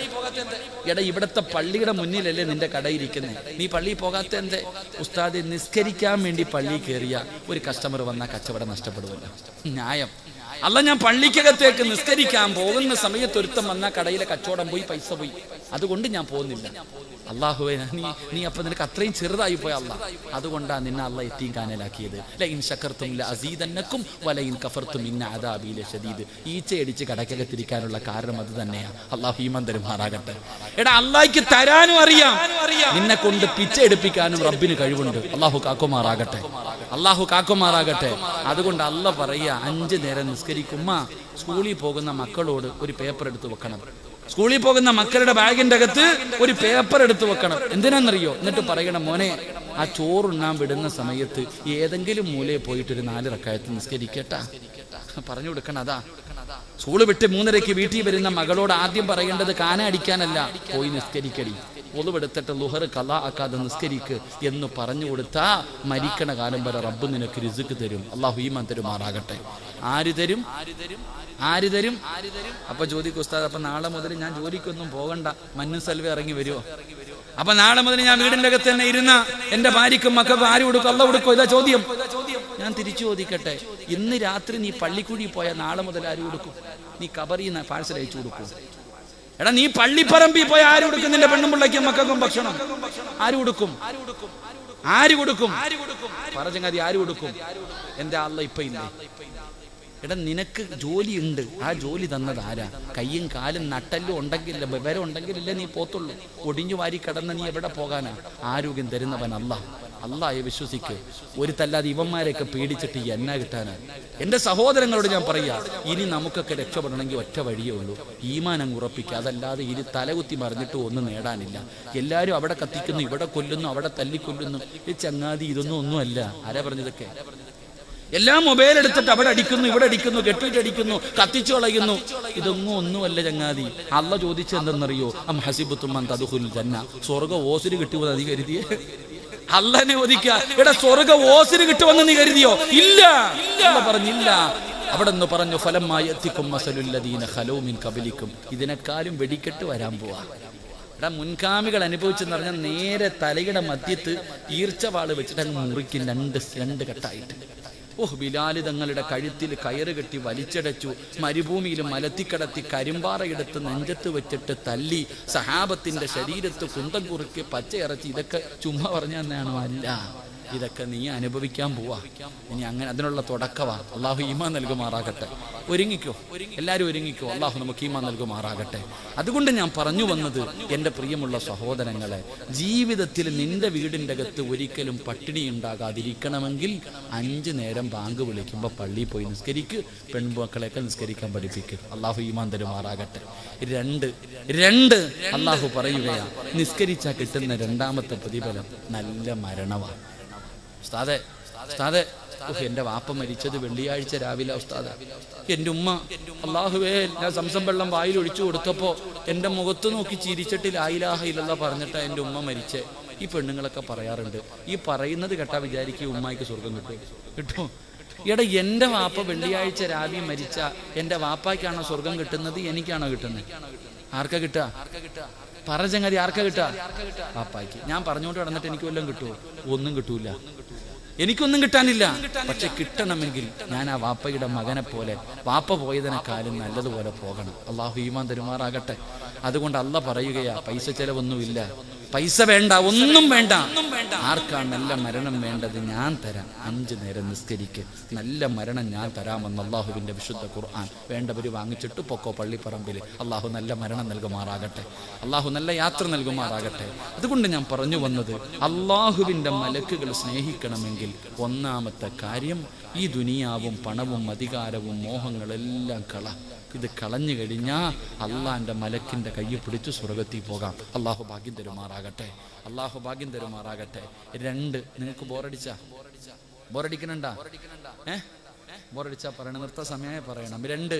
എടാ, ഇവിടത്തെ പള്ളിയുടെ മുന്നിലല്ലേ നിന്റെ കടയിരിക്കുന്നേ, നീ പള്ളിയിൽ പോകാത്ത എന്തേ? ഉസ്താദ്, നിസ്കരിക്കാൻ വേണ്ടി പള്ളിയിൽ കയറിയ ഒരു കസ്റ്റമർ വന്നാൽ കച്ചവടം നഷ്ടപ്പെടുമല്ലോ. ന്യായം അല്ല. ഞാൻ പള്ളിക്കകത്തേക്ക് നിസ്കരിക്കാൻ പോകുന്ന സമയത്ത് ഒരുത്തം വന്നാൽ കടയിലെ കച്ചവടം പോയി, പൈസ പോയി, അതുകൊണ്ട് ഞാൻ പോകുന്നില്ല. അള്ളാഹുവേ, നീ അപ്പൊ നിനക്ക് അത്രയും ചെറുതായി പോയ അല്ലാ, അതുകൊണ്ടാണ് നിന്നെ അള്ളാഹ് യതീം ഖാനയിലാക്കിയത്. ലഇൻ ശകർതും ലഅസീദന്നകും വലഇൻ കഫർതും ഇന്ന അദാബി ലശദീദ്. ഈച്ചയടിച്ച് കടക്കകത്തിരിക്കാനുള്ള കാരണം അത് തന്നെയാണ്. അള്ളാഹു ഈമാൻ തരുമാറാകട്ടെ. എടാ, അള്ളാഹ്ക്ക് തരാനും അറിയാം, നിന്നെ കൊണ്ട് പിച്ച എടുപ്പിക്കാനും റബ്ബിന് കഴിവുണ്ട്. അള്ളാഹു കാക്കുമാറാകട്ടെ. അതുകൊണ്ട് അള്ളാഹ് പറയാ, 5 നേരം നിസ്കരിക്കുമ്മ. സ്കൂളിൽ പോകുന്ന മക്കളോട് ഒരു പേപ്പർ എടുത്ത് വെക്കണം. സ്കൂളിൽ പോകുന്ന മക്കളുടെ ബാഗിന്റെ അകത്ത് ഒരു പേപ്പർ എടുത്ത് വെക്കണം. എന്തിനാണെന്നറിയോ? എന്നിട്ട് പറയണം, മോനെ, ആ ചോറുണ്ണാൻ വിടുന്ന സമയത്ത് ഏതെങ്കിലും മൂലയിൽ പോയിട്ട് ഒരു 4 റക്അത്ത് നിസ്കരിക്കട്ടാ. പറഞ്ഞു കൊടുക്കണം. അതാ സ്കൂള് വിട്ട് 3:30 വീട്ടിൽ വരുന്ന മകളോട് ആദ്യം പറയേണ്ടത് കാന അടിക്കാനല്ല, പോയി നിസ്കരിക്കടി, ഒളിവെടുത്തിട്ട് ളുഹർ ഖളാ ആക്കാതെ നിസ്കരിക്ക് എന്ന് പറഞ്ഞു കൊടുത്താ മരിക്കണ കാലം വരെ റബ്ബ് നിനക്ക് റിസ്ക് തരും. അല്ലാഹു ഈമാൻ തരുമാറാകട്ടെ. ആര് തരും? അപ്പൊ ചോദിക്കും, ഉസ്താദ്, അപ്പൊ നാളെ മുതൽ ഞാൻ ജോലിക്കൊന്നും പോകണ്ട, മഞ്ഞു സൽവ ഇറങ്ങി വരുമോ? അപ്പൊ നാളെ മുതൽ ഞാൻ വീടിന്റെ അകത്ത് തന്നെ ഇരുന്ന എന്റെ ഭാര്യക്കും മക്കൾക്കും ആര് കൊടുക്കും? അല്ലാഹ് കൊടുക്കും? ഇതാ ചോദ്യം. ഞാൻ തിരിച്ചു ചോദിക്കട്ടെ, ഇന്ന് രാത്രി നീ പള്ളിക്കൂടി പോയാൽ നാളെ മുതൽ ആര് കൊടുക്കും? നീ കബറിൽ പാഴ്സൽ അയച്ചു കൊടുക്കും? എടാ, നീ പള്ളിപ്പറമ്പിൽ പോയ ആര് കൊടുക്കും? നിന്റെ പെണ്ണും പിള്ളയ്ക്കും മക്കൾക്കും ഭക്ഷണം ആര് കൊടുക്കും? പറ ചങ്ങാതി, ആര് കൊടുക്കും? എന്റെ അല്ലാഹ് ഇപ്പൊ ഇല്ല. എടാ, നിനക്ക് ജോലിയുണ്ട്, ആ ജോലി തന്നത് ആരാ? കയ്യും കാലും നട്ടല്ലും ഉണ്ടെങ്കില്ല, വിവരം ഉണ്ടെങ്കിലല്ലേ നീ പോത്തുള്ളൂ. ഒടിഞ്ഞു വാരി കിടന്ന് നീ എവിടെ പോകാനാ? ആരോഗ്യം തരുന്നവൻ അല്ലാഹ്. അള്ളാഹയെ വിശ്വസിക്ക്. ഒരു തല്ലാതെ ഇവന്മാരെയൊക്കെ പേടിച്ചിട്ട് എന്നാ കിട്ടാനാണ്? എൻ്റെ സഹോദരങ്ങളോട് ഞാൻ പറയാ, ഇനി നമുക്കൊക്കെ രക്ഷപ്പെടണമെങ്കിൽ ഒറ്റ വഴിയേ ഉള്ളൂ, ഈമാൻ അങ്ങ് ഉറപ്പിക്കുക. അതല്ലാതെ ഇനി തലകുത്തി മറിഞ്ഞിട്ട് ഒന്നും നേടാനില്ല. എല്ലാവരും അവിടെ കത്തിക്കുന്നു, ഇവിടെ കൊല്ലുന്നു, അവിടെ തല്ലിക്കൊല്ലുന്നു. ഈ ചങ്ങാതി ഇതൊന്നും ഒന്നുമല്ല. ആരാ പറഞ്ഞതൊക്കെ? എല്ലാം മൊബൈൽ എടുത്തിട്ട് അവിടെ അടിക്കുന്നു, ഇവിടെ അടിക്കുന്നു, കെട്ടിയിട്ടടിക്കുന്നു, കത്തിച്ചു കളയുന്നു. ഇതൊന്നും ഒന്നുമല്ല ചങ്ങാതി. അള്ള ചോദിച്ചത് എന്തെന്നറിയോ? അം ഹസിബത്തും അൻ തദ്ഖുലുൽ ജന്ന, സ്വർഗ്ഗ ഓസിന് കിട്ടുമെന്ന് നീ കരുതിയേ? അള്ളനെ ഒതിക്കുക, ഇവിടെ സ്വർഗ്ഗ ഓസിന് കിട്ടുമെന്ന് നീ കരുതിയോ? ഇല്ല. അള്ള പറഞ്ഞില്ല. അവിടെ നിന്ന് പറഞ്ഞു ഫലമ്മായത്തിക്കും മസലുല്ലദീന ഖലൂ മിൻ ഖബലിക്കും, ഇതിനേക്കാളും വെടിക്കെട്ട് വരാൻ പോവാ. ഇവിടെ മുൻകാമികൾ അനുഭവിച്ചെന്ന് പറഞ്ഞാൽ നേരെ തലയുടെ മധ്യത്ത് ഈർച്ചവാള് വെച്ചിട്ട് അങ്ങ് മുറിക്കും, രണ്ട് കെട്ടായിട്ട്. ബിലാല് തങ്ങളുടെ കഴുത്തിൽ കയറ് കെട്ടി വലിച്ചടച്ചു, മരുഭൂമിയിൽ മലത്തിക്കടത്തി കരിമ്പാറയെടുത്ത് നെഞ്ചത്ത് വെച്ചിട്ട് തല്ലി, സഹാബത്തിന്റെ ശരീരത്ത് കുന്തം കുറുക്കി പച്ചയിറച്ചി. ഇതൊക്കെ ചുമ്മാ പറഞ്ഞു തന്നെയാണോ? അല്ല, ഇതൊക്കെ നീ അനുഭവിക്കാൻ പോവാ. ഇനി അങ്ങനെ അതിനുള്ള തുടക്കവാ. അള്ളാഹു ഈമാൻ നൽകുമാറാകട്ടെ. ഒരുങ്ങിക്കോ, എല്ലാവരും ഒരുങ്ങിക്കോ. അള്ളാഹു നമുക്ക് ഈമാൻ നൽകുമാറാകട്ടെ. അതുകൊണ്ട് ഞാൻ പറഞ്ഞു വന്നത്, എൻ്റെ പ്രിയമുള്ള സഹോദരങ്ങളെ, ജീവിതത്തിൽ നിന്റെ വീടിൻ്റെ അകത്ത് ഒരിക്കലും പട്ടിണി ഉണ്ടാകാതിരിക്കണമെങ്കിൽ 5 നേരം ബാങ്ക് വിളിക്കുമ്പോൾ പള്ളിയിൽ പോയി നിസ്കരിക്ക്. പെൺമക്കളെയൊക്കെ നിസ്കരിക്കാൻ പഠിപ്പിക്കുക. അള്ളാഹു ഈമാൻ തരുമാറാകട്ടെ. 2 അള്ളാഹു പറയുകയാ, നിസ്കരിച്ചാൽ കിട്ടുന്ന 2ാമത്തെ പ്രതിഫലം നല്ല മരണമാണ്. ഉസ്താദെ, എൻ്റെ വാപ്പ മരിച്ചത് വെള്ളിയാഴ്ച രാവിലെ. ഉസ്താദ്, എൻ്റെ ഉമ്മ, അള്ളാഹുവേ, ഞാൻ സംസം വെള്ളം വായിൽ ഒഴിച്ചു കൊടുത്തപ്പോൾ എൻ്റെ മുഖത്ത് നോക്കി ചിരിച്ചിട്ട് ലാ ഇലാഹ ഇല്ലല്ലാഹ് പറഞ്ഞിട്ടാ എൻ്റെ ഉമ്മ മരിച്ചേ. ഈ പെണ്ണുങ്ങളൊക്കെ പറയാറുണ്ട്, ഈ പറയുന്നത് കേട്ടാ വിചാരിക്കും ഉമ്മായിക്ക് സ്വർഗം കിട്ടും. എടാ, എൻ്റെ വാപ്പ വെള്ളിയാഴ്ച രാവിലെ മരിച്ച എൻ്റെ വാപ്പായ്ക്കാണോ സ്വർഗം കിട്ടുന്നത്? എനിക്കാണോ കിട്ടുന്നത്? ആർക്കാ കിട്ടുക? പറ ചങ്ങാതി, ആർക്കാ കിട്ടുക? വാപ്പായ്ക്ക്. ഞാൻ പറഞ്ഞുകൊണ്ട് കിടന്നിട്ട് എനിക്ക് വല്ലതും കിട്ടുമോ? ഒന്നും കിട്ടൂല, എനിക്കൊന്നും കിട്ടാനില്ല. പക്ഷെ കിട്ടണമെങ്കിൽ ഞാൻ ആ വാപ്പയുടെ മകനെ പോലെ, വാപ്പ പോയതിനെക്കാളും നല്ലതുപോലെ പോകണം. അള്ളാഹു ഈമാൻ തരുമാറാകട്ടെ. അതുകൊണ്ട് അള്ള പറയുകയാ, പൈസ ചെലവൊന്നുമില്ല, പൈസ വേണ്ട, ഒന്നും വേണ്ട. ആർക്കാണ് നല്ല മരണം വേണ്ടത്? ഞാൻ തരാം. 5 നേരം നിസ്കരിക്ക്, നല്ല മരണം ഞാൻ തരാമെന്ന് അള്ളാഹുവിൻ്റെ വിശുദ്ധ ഖുർആൻ. വേണ്ടവർ വാങ്ങിച്ചിട്ട് പൊക്കോ പള്ളിപ്പറമ്പിൽ. അള്ളാഹു നല്ല മരണം നൽകുമാറാകട്ടെ. അള്ളാഹു നല്ല യാത്ര നൽകുമാറാകട്ടെ. അതുകൊണ്ട് ഞാൻ പറഞ്ഞു വന്നത്, അള്ളാഹുവിൻ്റെ മലക്കുകൾ സ്നേഹിക്കണമെങ്കിൽ 1ാമത്തെ കാര്യം, ഈ ദുനിയാവും പണവും അധികാരവും മോഹങ്ങളെല്ലാം ഇത് കളഞ്ഞു കഴിഞ്ഞാൽ അള്ളാന്റെ മലക്കിന്റെ കയ്യിൽ പിടിച്ച് സ്വർഗത്തിൽ പോകാം. അള്ളാഹു ഭാഗ്യം തരുമാറാകട്ടെ. അള്ളാഹു ഭാഗ്യം തരുമാറാകട്ടെ. 2, നിങ്ങൾക്ക് ബോറടിക്കണണ്ടാ? ബോറടിച്ചാ പറയണം, നിർത്ത സമയമായി പറയണം. 2,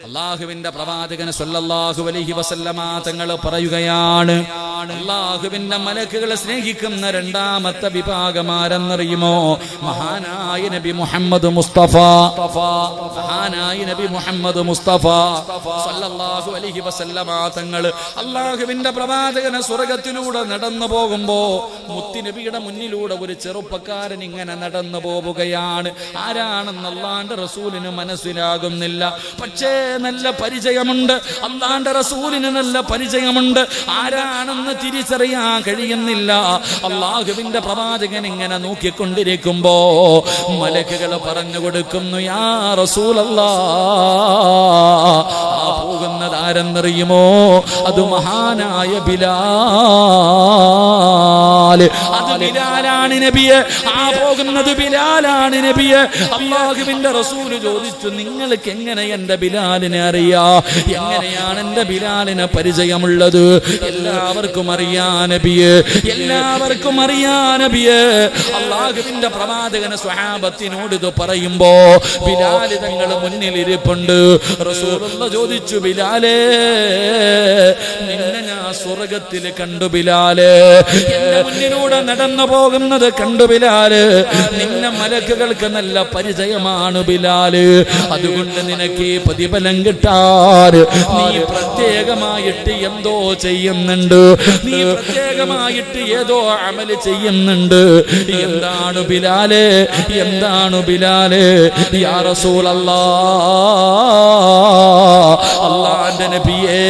അള്ളാഹുവിന്റെ പ്രവാചകൻ സല്ലല്ലാഹു അലൈഹി വസല്ലമ തങ്ങൾ പറയുകയാണ്, അള്ളാഹുവിന്റെ മലക്കുകളെ സ്നേഹിക്കുന്ന 2ാമത്തെ വിഭാഗമാരെന്നറിയുമോ? മഹാനായ നബി മുഹമ്മദ് മുസ്തഫ. മഹാനായ നബി മുഹമ്മദ് മുസ്തഫ സല്ലല്ലാഹു അലൈഹി വസല്ലമ തങ്ങൾ അള്ളാഹുവിന്റെ പ്രവാചകനെ സ്വർഗത്തിലൂടെ നടന്നു പോകുമ്പോ മുത്തുനബിയുടെ മുന്നിലൂടെ ഒരു ചെറുപ്പക്കാരൻ ഇങ്ങനെ നടന്നു പോവുകയാണ്. ആരാണെന്ന് അള്ളാന്റെ റസൂലിന് മനസ്സിലാകുന്നില്ല. പക്ഷേ നല്ല പരിചയമുണ്ട്, അള്ളാന്റെ റസൂലിന് നല്ല പരിചയമുണ്ട്. ആരാണെന്ന് തിരിച്ചറിയാൻ കഴിയുന്നില്ല. അള്ളാഹുവിന്റെ പ്രവാചകൻ ഇങ്ങനെ നോക്കിക്കൊണ്ടിരിക്കുമ്പോ മലക്കുകൾ പറഞ്ഞു കൊടുക്കുന്നു, യാ റസൂലല്ലാഹ്, ആ പോകുന്നത് ആരെന്നറിയുമോ? അത് മഹാനായ ബിലാൽ. അത് ബിലാലാണ് നബിയെ. ആ പോകുന്നത് ബിലാലാണ് നബിയെ. അള്ളാഹുവിന്റെ റസൂൽ ചോദിച്ചു, നിങ്ങൾക്ക് എങ്ങനെ എന്റെ ബിലാലിനെ അറിയാ? എങ്ങനെയാണ് എന്റെ ബിലാലിനെ പരിചയമുള്ളത്? എല്ലാവർക്കും അറിയാ നബിയെ, എല്ലാവർക്കും അറിയാ നബിയെ. അള്ളാഹുവിന്റെ പ്രവാചകൻ സ്വഹാബത്തിനോട് ഇത് പറയുമ്പോ ബിലാൽ തങ്ങൾ മുന്നിൽ ഇരിപ്പുണ്ട്. റസൂലുള്ള ചോദിച്ചു, ബിലാലേ, നിന്നെ ഞാൻ സ്വർഗത്തിൽ കണ്ടു ബിലാലേ, എന്റെ മുന്നിലൂടെ നടന്നു പോകുന്നത് കണ്ടു ബിലാല്. നിന്നെ മലക്കുകൾക്ക് നല്ല പരിചയമാണ് ബിലാല്. അതുകൊണ്ട് നിനക്ക് ഈ പ്രതിഫലം കിട്ടാൻ നീ പ്രത്യേകമായിട്ട് എന്തോ ചെയ്യുന്നുണ്ട്, നീ പ്രത്യേകമായിട്ട് ഏതോ അമല് ചെയ്യുന്നുണ്ട്. എന്താണ് ബിലാല്? എന്താണ് ബിലാല്? യാ റസൂലല്ലാഹ്, അല്ലാഹുവിന്റെ നബിയേ,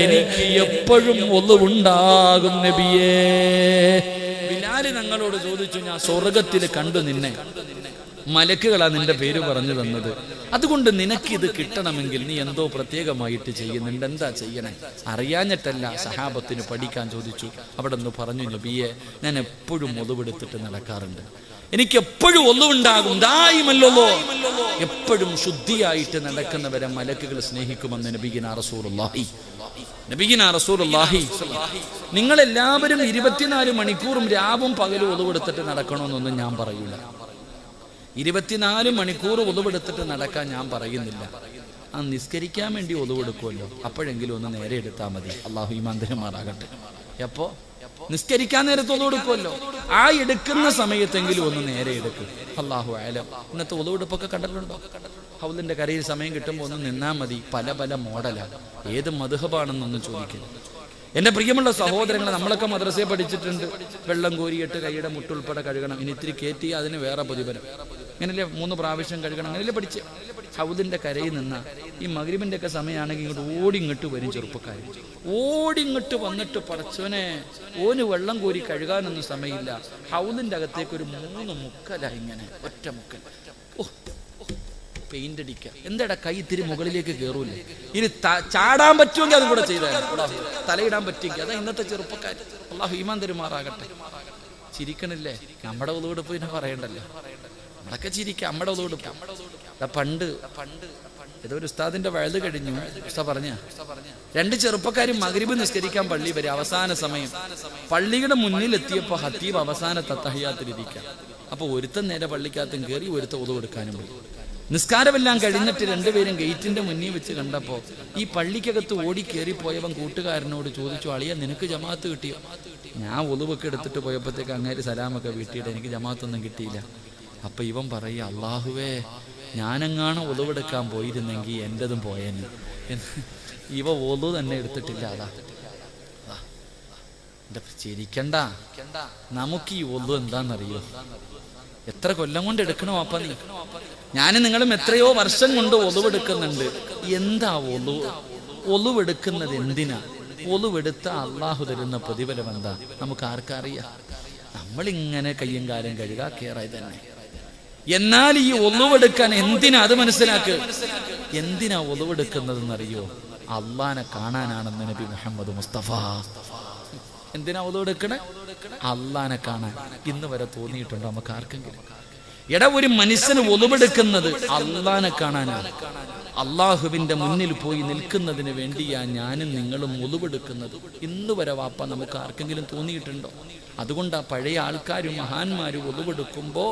എനിക്ക് എപ്പോഴും ഒളിവുണ്ടാകും നബിയേ. ബിലാല് ഞങ്ങളോട് ചോദിച്ചു, ഞാൻ സ്വർഗത്തിൽ കണ്ടു നിന്നെ. മലക്കുകളാ നിന്റെ പേര് പറഞ്ഞു തന്നത്. അതുകൊണ്ട് നിനക്കിത് കിട്ടണമെങ്കിൽ നീ എന്തോ പ്രത്യേകമായിട്ട് ചെയ്യുന്നുണ്ട്. എന്താ ചെയ്യണേ? അറിയാഞ്ഞിട്ടല്ല, സഹാബത്തിന് പഠിക്കാൻ ചോദിച്ചു. അവിടെ നിന്ന് പറഞ്ഞു, നബിയെ, ഞാൻ എപ്പോഴും ഒളിവെടുത്തിട്ട് നടക്കാറുണ്ട്. എനിക്ക് എപ്പോഴും ഒളിവുണ്ടാകും, ദായിമല്ലോ. എപ്പോഴും ശുദ്ധിയായിട്ട് നടക്കുന്നവരെ മലക്കുകൾ സ്നേഹിക്കുമെന്ന് നബിയിനാ റസൂലുള്ളാഹി. നിങ്ങളെല്ലാവരും 24 മണിക്കൂറും രാവും പകലും ഒളിവെടുത്തിട്ട് നടക്കണമെന്നൊന്നും ഞാൻ പറയൂല. 24 മണിക്കൂർ ഒളിവെടുത്തിട്ട് നടക്കാൻ ഞാൻ പറയുന്നില്ല. ആ നിസ്കരിക്കാൻ വേണ്ടി ഒളിവെടുക്കുമല്ലോ, അപ്പോഴെങ്കിലും ഒന്ന് നേരെ എടുത്താൽ മതി. അള്ളാഹു ഈമാൻ തരുമാറാകട്ടെ. എപ്പോ? നിസ്കരിക്കാൻ നേരത്തെ ഒളിവെടുക്കുമല്ലോ, ആ എടുക്കുന്ന സമയത്തെങ്കിലും ഒന്ന് നേരെ എടുക്കും. അള്ളാഹു ആലം. ഇന്നത്തെ ഒളിവെടുപ്പൊക്കെ കണ്ടിട്ടുണ്ടോ? ഹൗലിന്റെ കരയിൽ സമയം കിട്ടുമ്പോൾ ഒന്ന് നിന്നാ മതി. പല പല മോഡലാണ്. ഏത് മദ്ഹബാണെന്നൊന്നും ചോദിക്കുന്നു. എന്റെ പ്രിയമുള്ള സഹോദരങ്ങളെ, നമ്മളൊക്കെ മദ്രസയെ പഠിച്ചിട്ടുണ്ട്. വെള്ളം കോരിയിട്ട് കൈയുടെ മുട്ടുൾപ്പെടെ കഴുകണം. ഇനി ഇത്തിരി കയറ്റി അതിന് വേറെ പ്രതിഫലം. അങ്ങനല്ലേ 3 പ്രാവശ്യം കഴുകണം. അങ്ങനെയല്ലേ പഠിച്ച്? ഹൗദിന്റെ കരയിൽ നിന്ന ഈ മഗ്രിബിന്റെ ഒക്കെ സമയമാണെങ്കിൽ ഇങ്ങോട്ട് വരും ചെറുപ്പക്കാർ. ഓടിങ്ങോട്ട് വന്നിട്ട്, പടച്ചോനെ, ഓന് വെള്ളം കോരി കഴുകാനൊന്നും സമയമില്ല. ഹൗദിന്റെ അകത്തേക്ക് ഒരു 3 മുക്കല, ഇങ്ങനെ ഒറ്റ മുക്കൽ. പെയിന്റ് അടിക്കുക. എന്താടാ, കൈ ഇത്തിരി മുകളിലേക്ക് കയറൂലേ? ഇനി ചാടാൻ പറ്റുമെങ്കിൽ അതും കൂടെ ചെയ്താൽ, തലയിടാൻ പറ്റുമെങ്കിൽ. അതാ ഇന്നത്തെ ചെറുപ്പക്കാർ. അള്ളാഹു ഈമാൻ തരുമാറാകട്ടെ. ചിരിക്കണില്ലേ? നമ്മുടെ ഒളിവെടുപ്പ് പിന്നെ പറയണ്ടല്ലോ. നമ്മളൊക്കെ ചിരിക്കാം. നമ്മുടെ ഒളിവെടുപ്പ് പണ്ട് ഏതോ ഒരു ഉസ്താദിന്റെ വഴുത് കഴിഞ്ഞു. ഉസ്താദ് പറഞ്ഞ 2 ചെറുപ്പക്കാരും മഗ്രിബ് നിസ്കരിക്കാൻ പള്ളി വരെ. അവസാന സമയം പള്ളിയുടെ മുന്നിൽ എത്തിയപ്പോ ഹത്തീബ് അവസാന തത്തഹിയ്യാത്തിലിരിക്കാം. അപ്പൊ ഒരുത്തൻ നേരെ പള്ളിക്കകത്തും കയറി, ഒരുത്ത ഒളിവെടുക്കാനും പോയി. നിസ്കാരമെല്ലാം കഴിഞ്ഞിട്ട് 2 പേരും ഗേറ്റിന്റെ മുന്നിൽ വെച്ച് കണ്ടപ്പോ ഈ പള്ളിക്കകത്ത് ഓടി കയറിപ്പോയവൻ കൂട്ടുകാരനോട് ചോദിച്ചു, അളിയ, നിനക്ക് ജമാഅത്ത് കിട്ടിയോ? ഞാൻ ഒളിവൊക്കെ എടുത്തിട്ട് പോയപ്പോഴത്തേക്ക് അങ്ങേര് സലാമൊക്കെ വീട്ടിയിട്ട് എനിക്ക് ജമാഅത്തൊന്നും കിട്ടിയില്ല. അപ്പൊ ഇവൻ പറയുക, അള്ളാഹുവേ, ഞാനെങ്ങാണ് ഒളിവെടുക്കാൻ പോയിരുന്നെങ്കിൽ എന്റേതും പോയേന്. ഇവ ഒളു തന്നെ എടുത്തിട്ടില്ല. അതാ ചിരിക്കണ്ട. നമുക്ക് ഈ ഒളു എന്താന്നറിയോ? എത്ര കൊല്ലം കൊണ്ട് എടുക്കണോ? അപ്പ നീ, ഞാനും നിങ്ങളും എത്രയോ വർഷം കൊണ്ട് ഒളിവെടുക്കുന്നുണ്ട്. എന്താ ഒളിവെടുക്കുന്നത്? എന്തിനാ ഒളിവെടുത്ത? അള്ളാഹു തരുന്ന പ്രതിഫലം എന്താ? നമുക്ക് ആർക്കറിയാം? നമ്മളിങ്ങനെ കയ്യും കാലും കഴുകാ കേറായി തന്നെ. എന്നാൽ ഈ ഒളിവെടുക്കാൻ എന്തിനാ? അത് മനസ്സിലാക്ക്. എന്തിനാ ഒളിവെടുക്കുന്നതെന്നറിയോ? അള്ളാനെ കാണാനാണെന്ന് നബി മുഹമ്മദ് മുസ്തഫ. എന്തിനാ ഒളിവെടുക്കണേ? അള്ളാനെ കാണാൻ. ഇന്ന് വരെ തോന്നിയിട്ടുണ്ടോ നമുക്ക് ആർക്കെങ്കിലും? എടാ, ഒരു മനുഷ്യന് ഒളിവെടുക്കുന്നത് അള്ളാനെ കാണാനാണ്. അള്ളാഹുവിന്റെ മുന്നിൽ പോയി നിൽക്കുന്നതിന് വേണ്ടിയാ ഞാനും നിങ്ങളും ഒളിവെടുക്കുന്നത്. ഇന്ന് വരെ വാപ്പ നമുക്ക് ആർക്കെങ്കിലും തോന്നിയിട്ടുണ്ടോ? അതുകൊണ്ടാ പഴയ ആൾക്കാരും മഹാന്മാരും ഒളിവെടുക്കുമ്പോ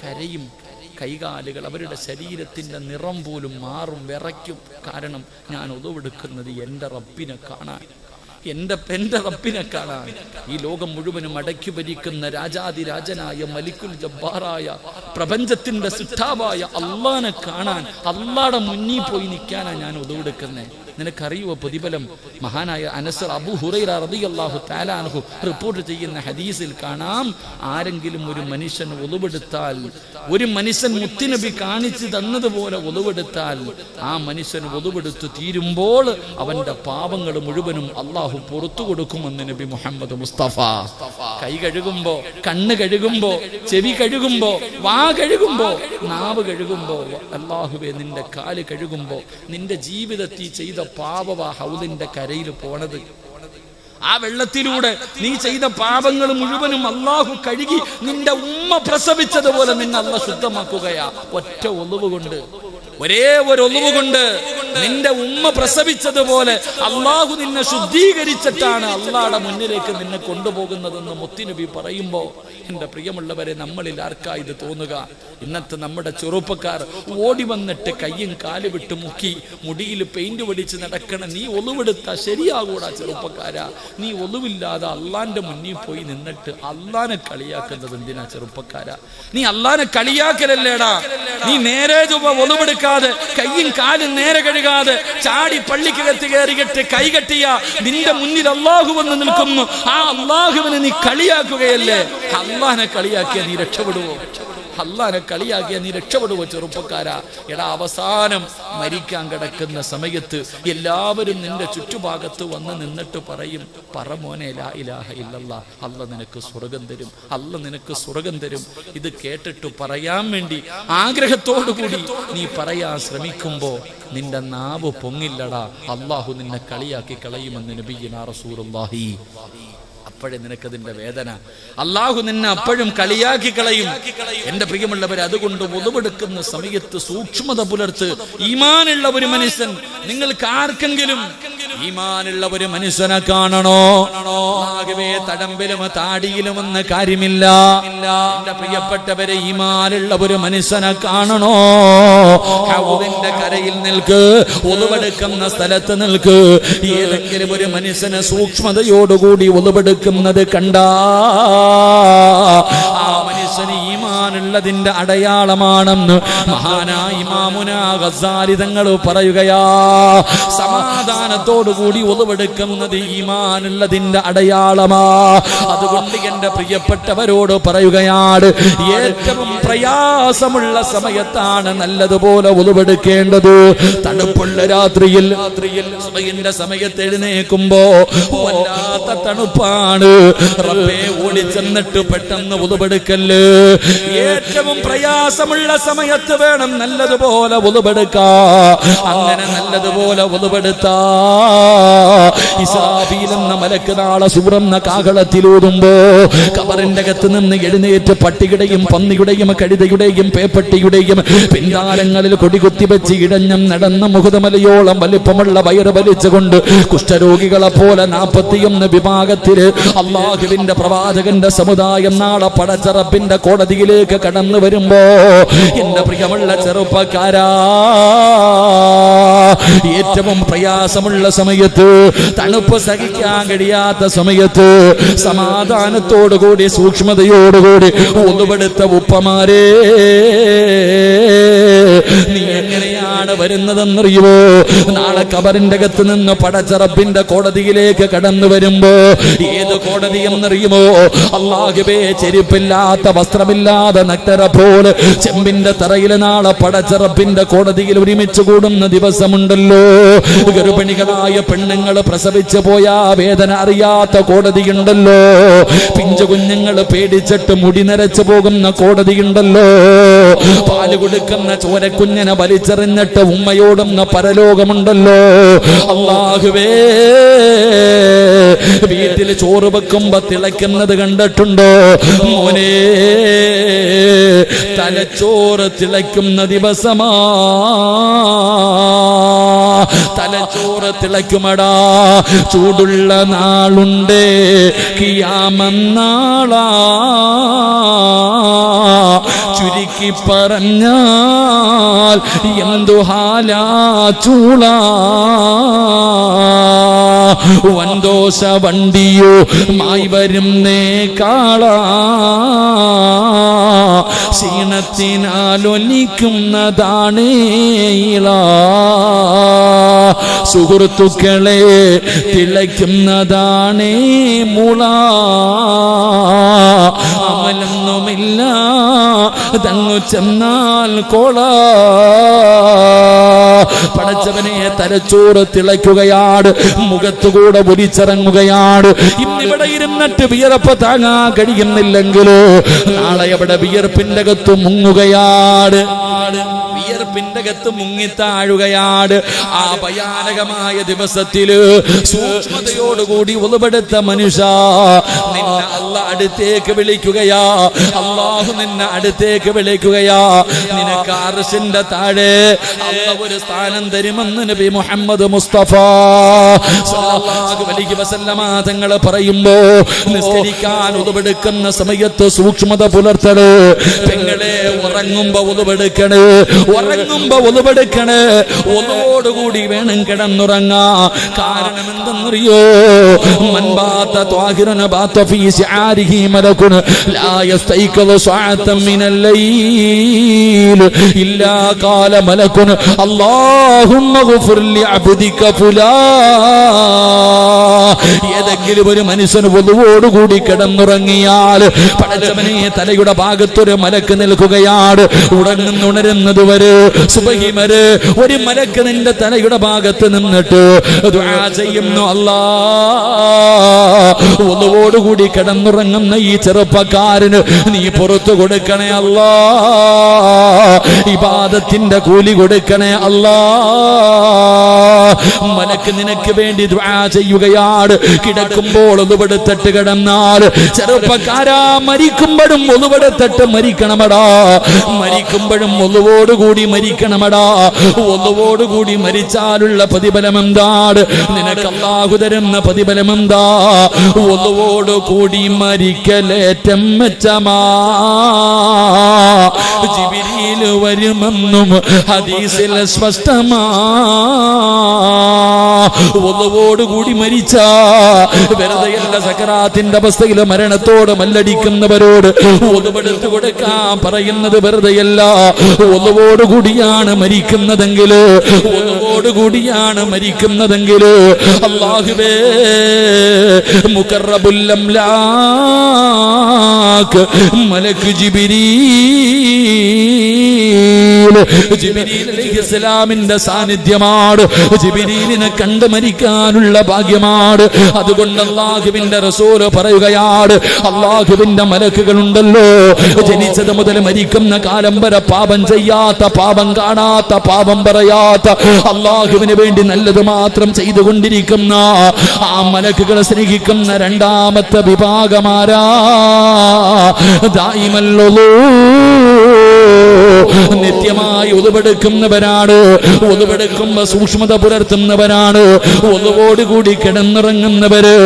കരയും. കൈകാലുകൾ, അവരുടെ ശരീരത്തിന്റെ നിറം പോലും മാറും, വിറയ്ക്കും. കാരണം ഞാൻ ഒളിവെടുക്കുന്നത് എൻ്റെ റബ്ബിനെ കാണാൻ, എൻ്റെ റബ്ബിനെ കാണാൻ. ഈ ലോകം മുഴുവനും അടക്കി ഭരിക്കുന്ന രാജാതിരാജനായ മലിക്കുൽ ജബ്ബാറായ പ്രപഞ്ചത്തിന്റെ സുഷ്ടാവായ അള്ളാനെ കാണാൻ, അള്ളാടെ മുന്നിൽ പോയി നിൽക്കാനാ ഞാൻ ഒളിവെടുക്കുന്നേ. നിനക്കറിയുവോ പ്രതിഫലം? മഹാനായ അനസ് അബൂ ഹുറൈറ റളിയല്ലാഹു തആല അൻഹു റിപ്പോർട്ട് ചെയ്യുന്ന ഹദീസിൽ കാണാം, ആരെങ്കിലും ഒരു മനുഷ്യൻ ഒളിവെടുത്താൽ, ഒരു മനുഷ്യൻ മുത്തുനബി കാണിച്ചു തന്നതുപോലെ ഒളിവെടുത്താൽ, ആ മനുഷ്യൻ ഒളിവെടുത്തു തീരുമ്പോൾ അവന്റെ പാപങ്ങൾ മുഴുവനും അള്ളാഹു പുറത്തു കൊടുക്കുമെന്ന് നബി മുഹമ്മദ് മുസ്തഫ. കൈ കഴുകുമ്പോ, കണ്ണ് കഴുകുമ്പോ, ചെവി കഴുകുമ്പോ, വാ കഴുകുമ്പോ, നാവ് കഴുകുമ്പോ, അല്ലാഹുവേ, നിന്റെ കാല് കഴുകുമ്പോ, നിന്റെ ജീവിതത്തിൽ ചെയ്ത പാപവാ ഹൗദിന്റെ കരയിൽ പോണത്. ആ വെള്ളത്തിലൂടെ നീ ചെയ്ത പാപങ്ങൾ മുഴുവനും അള്ളാഹു കഴുകി നിന്റെ ഉമ്മ പ്രസവിച്ചതുപോലെ നിന്നെ അള്ളാഹു ശുദ്ധമാക്കുകയാ. ഒറ്റ ഒളിവ് കൊണ്ട്, ഒരേ ഒരു ഒളിവ് കൊണ്ട് നിന്റെ ഉമ്മ പ്രസവിച്ചതുപോലെ അള്ളാഹു നിന്നെ ശുദ്ധീകരിച്ചിട്ടാണ് അള്ളാഹുടെ മുന്നിലേക്ക് നിന്നെ കൊണ്ടുപോകുന്നതെന്ന് മുത്തുനബി പറയുമ്പോ, എന്റെ പ്രിയമുള്ളവരെ, നമ്മളിൽ ആർക്കാ ഇത് തോന്നുക? ഇന്നത്തെ നമ്മുടെ ചെറുപ്പക്കാർ ഓടി വന്നിട്ട് കയ്യും കാല് വിട്ട് മുക്കി മുടിയിൽ പെയിന്റ് പൊടിച്ച് നടക്കണം. നീ ഒളിവെടുത്താ ശരിയാകൂടാ ചെറുപ്പക്കാരാ. നീ ഒളിവില്ലാതെ അള്ളാന്റെ മുന്നിൽ പോയി നിന്നിട്ട് അള്ളാനെ കളിയാക്കുന്നത് എന്തിനാ ചെറുപ്പക്കാരാ? നീ അള്ളാനെ കളിയാക്കലല്ലേടാ. നീ നേരെ ഒളിവെടുക്കാതെ, കയ്യും കാലും നേരെ കഴുകാതെ ചാടി പള്ളിക്കകത്ത് കയറിയിട്ട് കൈകെട്ടിയ നിന്റെ മുന്നിൽ അള്ളാഹു വന്ന് നിൽക്കുന്നു. ആ അള്ളാഹുവിനെ നീ കളിയാക്കുകയല്ലേ? അള്ളാനെ കളിയാക്കിയ നീ രക്ഷപ്പെടുവോ? അള്ളാനെ കളിയാക്കിയ നീ രക്ഷപ്പെടുവോ ചെറുപ്പക്കാരാ? എടാ, അവസാനം മരിക്കാൻ കിടക്കുന്ന സമയത്ത് എല്ലാവരും നിന്റെ ചുറ്റുഭാഗത്ത് വന്ന് നിന്നിട്ട് പറയും, പറ മോനെ ലാ ഇലാഹ ഇല്ലല്ലാഹ്, അല്ല നിനക്ക് സ്വർഗം തരും, അല്ല നിനക്ക് സ്വർഗം തരും. ഇത് കേട്ടിട്ട് പറയാൻ വേണ്ടി ആഗ്രഹത്തോടു കൂടി നീ പറയാൻ ശ്രമിക്കുമ്പോ നിന്റെ നാവ് പൊങ്ങില്ലടാ, അള്ളാഹു നിന്നെ കളിയാക്കി കളയുമെന്ന് നബിയുനാ റസൂലുള്ളാഹി. അപ്പോഴേ നിനക്കതിന്റെ വേദന. അള്ളാഹു നിന്നെ അപ്പോഴും കളിയാക്കി കളയും. എന്റെ പ്രിയമുള്ളവരെ, അതുകൊണ്ട് ഉളവെടുക്കുന്ന സമയത്ത് സൂക്ഷ്മത പുലർത്ത്. ഈമാനുള്ള ഒരു മനുഷ്യൻ, നിങ്ങൾക്ക് ആർക്കെങ്കിലും ഈമാനുള്ള ഒരു മനുഷ്യനെ കാണണോ? ആകെ തടമ്പിലും താടിയിലും എന്ന കാര്യമില്ല. എന്റെ പ്രിയപ്പെട്ടവരെ, ഈമാനുള്ള ഒരു മനുഷ്യനെ കാണണോ? ഹൗദിന്റെ കരയിൽ നിൽക്ക്, ഉളവെടുക്കുന്ന സ്ഥലത്ത് നിൽക്ക്. ഏതെങ്കിലും ഒരു മനുഷ്യനെ സൂക്ഷ്മതയോടുകൂടി ഉളവെടുക്കുന്നത് കണ്ടാ ആ മനുഷ്യന് ഈമാനുള്ളതിന്റെ അടയാളമാണെന്ന് മഹാനായ ഇമാമുനാ ഗസാലി തങ്ങൾ പറയുകയാ. സമാധാനത്തോടുകൂടി ഉളവെടുക്കുന്നത് ഈമാനുള്ളതിന്റെ അടയാളമാ. അതുകൊണ്ട് എന്റെ പ്രിയപ്പെട്ടവരോട് പറയുകയാണ്, ഏറ്റവും പ്രയാസമുള്ള സമയത്താണ് നല്ലതുപോലെ ഉളവെടുക്കേണ്ടത്. തണുപ്പുള്ള രാത്രിയിൽ സുബഹിന്റെ സമയത്ത് എഴുന്നേൽക്കുമ്പോ വല്ലാത്ത തണുപ്പാണ്. റബ്ബേ, ഓടിച്ചെന്നിട്ട് പെട്ടെന്ന് ഉളവെടുക്കല്ല്. ഏറ്റവും പ്രയാസമുള്ള സമയത്ത് വേണം നല്ലതുപോലെ ഉളവെടുക്കാ. അങ്ങനെ നല്ലതുപോലെ ഉളവെടുത്താ ഇസ്രാഫീൽ എന്ന മലക്ക് നാളെ സൂറെന്ന കാഹളത്തിലൂതുമ്പോ ഖബറിന്റെ അകത്ത് നിന്ന് എഴുന്നേറ്റ് പട്ടിയുടെയും പന്നിയുടെയും കഴുതയുടെയും പേപ്പട്ടിയുടെയും പിന്താരങ്ങളിൽ കൊടികുത്തി വെച്ച് ഇടഞ്ഞം നടന്ന മുഖതമലയോളം വലിപ്പമുള്ള വയറ് വലിച്ചുകൊണ്ട് കുഷ്ഠരോഗികളെ പോലെ 41 വിഭാഗത്തില് അള്ളാഹുവിന്റെ പ്രവാചകന്റെ സമുദായം നാളെ പടച്ചറപ്പിന്റെ കോടതിയിലേക്ക് കടന്നു വരുമ്പോ എന്റെ പ്രിയമുള്ള ചെറുപ്പക്കാരാ, ഏറ്റവും പ്രയാസമുള്ള സമയത്ത്, തണുപ്പ് സഹിക്കാൻ കഴിയാത്ത സമയത്ത് സമാധാനത്തോടുകൂടി സൂക്ഷ്മതയോടുകൂടി ഉളവെടുത്ത ഉപ്പമാരേ, നീ എങ്ങനെയാണ് വരുന്നതെന്നറിയുമോ? നാളെ ഖബറിന്റെ അകത്ത് നിന്ന് പടച്ചറപ്പിന്റെ കോടതിയിലേക്ക് കടന്നു വരുമ്പോ ഏത് കോടതി എന്നറിയുമോ? അല്ലാഹുവേ, ചെരുപ്പില്ലാത്ത വസ്ത്രമില്ലാതെ നഗ്നരെ പോലെ ചെമ്പിന്റെ തറയിൽ നാളെ പടച്ചറപ്പിന്റെ കോടതിയിൽ ഒരുമിച്ച് കൂടുന്ന ദിവസമുണ്ടല്ലോ. ഗർഭിണികളായ പെണ്ണുങ്ങൾ പ്രസവിച്ചു പോയാ വേദന അറിയാത്ത കോടതിയുണ്ടല്ലോ. പിഞ്ചു കുഞ്ഞുങ്ങൾ പേടിച്ചിട്ട് മുടി നരച്ചു പോകുന്ന കോടതിയുണ്ടല്ലോ. പാല് കൊടുക്കുന്ന ചോരക്കുഞ്ഞിനെ വലിച്ചെറിഞ്ഞിട്ട് ഉമ്മയോടുന്ന പരലോകമുണ്ടല്ലോ. അല്ലാഹുവേ, വീട്ടിൽ ചോറ് വെക്കുമ്പോ തിളയ്ക്കുന്നത് കണ്ടിട്ടുണ്ടോ മോനെ? തലച്ചോറ് തിളയ്ക്കുന്ന ദിവസമാ, തലച്ചോറ് തിളയ്ക്കുമടാ. ചൂടുള്ള നാളുണ്ട്, കിയാമന്നാളാ. ചുരുക്കി പറഞ്ഞാൽ എന്തു ഹാലാ ചൂളാ. വൻദോശ വണ്ടിയോ മായി വരുന്നേ കാളാ. ക്ഷീണത്തിനാലൊലിക്കുന്നതാണേ ഇളാ. സുഹൃത്തുക്കളെ, തിളയ്ക്കുന്നതാണേ മുള. അമലൊന്നുമില്ല തങ്ങു ചെന്നാൽ കോള. പടച്ചവനെ, തലച്ചോറ് തിളയ്ക്കുകയാണ്, മുഖത്തുകൂടെ ഒലിച്ചിറങ്ങുകയാണ്. ഇന്നിവിടെ ഇരുന്നിട്ട് വിയർപ്പ് താങ്ങാൻ കഴിയുന്നില്ലെങ്കിലോ നാളെ അവിടെ വിയർപ്പിന്റെ അകത്ത് മുങ്ങുകയാണ്, വിയർപ്പിന്റെ അകത്ത് മുങ്ങിത്താഴുകയാണ്. ആ ഭയാനകമായ ദിവസത്തില് സൂക്ഷ്മതയോടുകൂടി ഉളവെടുത്ത മനുഷ്യ, നിന്നെ അല്ലാഹ് അടുത്തേക്ക് വിളിക്കുകയാ. അല്ലാഹു നിന്നെ അടുത്തേക്ക് വിളിക്കുകയാ. നിനക്ക് അർശിന്റെ താഴെ അല്ലാഹു ഒരു സ്ഥാനം തരുമെന്ന് നബി മുഹമ്മദ് മുസ്തഫ സല്ലല്ലാഹു അലൈഹി വസല്ലമ തങ്ങൾ പറയുമ്പോ, നിസ്കരിക്കാൻ ഉളവെടുക്കുന്ന സമയത്ത് സൂക്ഷ്മത പുലർത്തണേ. പെങ്ങളെ, ഉറങ്ങുമ്പോ ഉളവെടുക്കണേ. ഉറങ്ങുമ്പോ ഒതുവെടുക്കണേ, ഒതോടുകൂടി വേണം കിടന്നുറങ്ങാ. കാരണം എന്തെന്നറിയോ? മൻബാത ത്വാഹിറന ബാത ഫീ ശിആരിഹി മലകുൻ ലാ യസ്തൈഖദു സഅതൻ മിനൽ ലൈൽ ഇല്ലാ ഖാല മലകുൻ അല്ലാഹുമ്മ ഗ്ഫിർ ലി അബ്ദിക ഫുലാ. ഏതെങ്കിലും ഒരു മനുഷ്യന് ഒതുവോടുകൂടി കിടന്നുറങ്ങിയാൽ പടച്ചവനെ തലയുടെ ഭാഗത്തൊരു മലക്ക് നിൽക്കുകയാണ്. ഉണരുന്നത് വരെ സുബഹി വരെ ഒരു മലക്ക് നിന്റെ തലയുടെ ഭാഗത്ത് നിന്നിട്ട് ദുആ ചെയ്യുന്നു. അല്ലാഹ് ഒതുവോടുകൂടി കിടന്നുറങ്ങുന്ന ഈ ചെറുപ്പക്കാരന് നീ പുറത്തു കൊടുക്കണേ അല്ലാഹ്, ഇബാദത്തിന്റെ കൂലി കൊടുക്കണേ അല്ലാഹ്. മലക്ക് നിനക്ക് വേണ്ടി ദുആ ചെയ്യുകയാണ്. കിടക്കുമ്പോൾ ഒതുവെടുത്തിട്ട് കിടന്നാൽ ചെറുപ്പക്കാരാ, മരിക്കുമ്പോഴും ഒതുവെടുത്തിട്ട് മരിക്കണമടാ. മരിക്കുമ്പോഴും ഒതുവോടുകൂടി മരിക്കണമടാ. ഒതുവോടുകൂടി മരിച്ചാലുള്ള പ്രതിഫലം എന്താണ്? നിനക്ക് അല്ലാഹു തരുന്ന പ്രതിഫലം എന്താ? ഒതുവോടുകൂടി മരിക്കലേറ്റം മെച്ചമാ. ജിബ്രീൽ വരുമെന്നും ഹദീസിൽ സ്പഷ്ടമാ. ഒതുവോടുകൂടി മരിച്ച വെറുതെയല്ല, സക്കറാത്തിന്റെ അവസ്ഥയിൽ മരണത്തോട് മല്ലടിക്കുന്നവരോട് ഒതുവെടുത്ത് കൊടുക്കാൻ പറയുന്നത് വെറുതെയല്ല. ഒതുവോടുകൂടിയാണ് മരിക്കുന്നതെങ്കിൽ, ഒതുവോടുകൂടിയാണ് മരിക്കുന്നതെങ്കിൽ അല്ലാഹുവേ മുഖറബുൽ അംലാക്ക് മലക്ക് ജിബ്രീൽ അലൈഹിസ്സലാമിന്റെ സാന്നിധ്യമാണ്. ജിബ്രീലിനെ കണ്ട് മരിക്കാനുള്ള ഭാഗ്യമാണ്. അതുകൊണ്ട് അല്ലാഹുവിന്റെ റസൂൽ പറയുകയാണ്, അല്ലാഹുവിന്റെ മലക്കുകളുണ്ടല്ലോ, ജനിച്ചത് മുതൽ മരിക്കുന്ന കാലം വരെ പാപം ചെയ്യാത്ത, പാപം കാണാത്ത, പാപം പറയാത്ത, അല്ലാഹുവിന് വേണ്ടി നല്ലത് മാത്രം ചെയ്തുകൊണ്ടിരിക്കുന്ന ആ മലക്കുകളെ സ്നേഹിക്കുന്ന രണ്ടാമത്തെ വിഭാഗമാരാ? ദായിമല്ലോ, നിത്യമായി ഒതുവെടുക്കുന്നവരാണ്. ഒതുവെടുക്കുമ്പോ സൂക്ഷ്മത പുലർത്തുന്നവരാണ്. ഒതുവോടുകൂടി കിടന്നിറങ്ങുന്നവര്,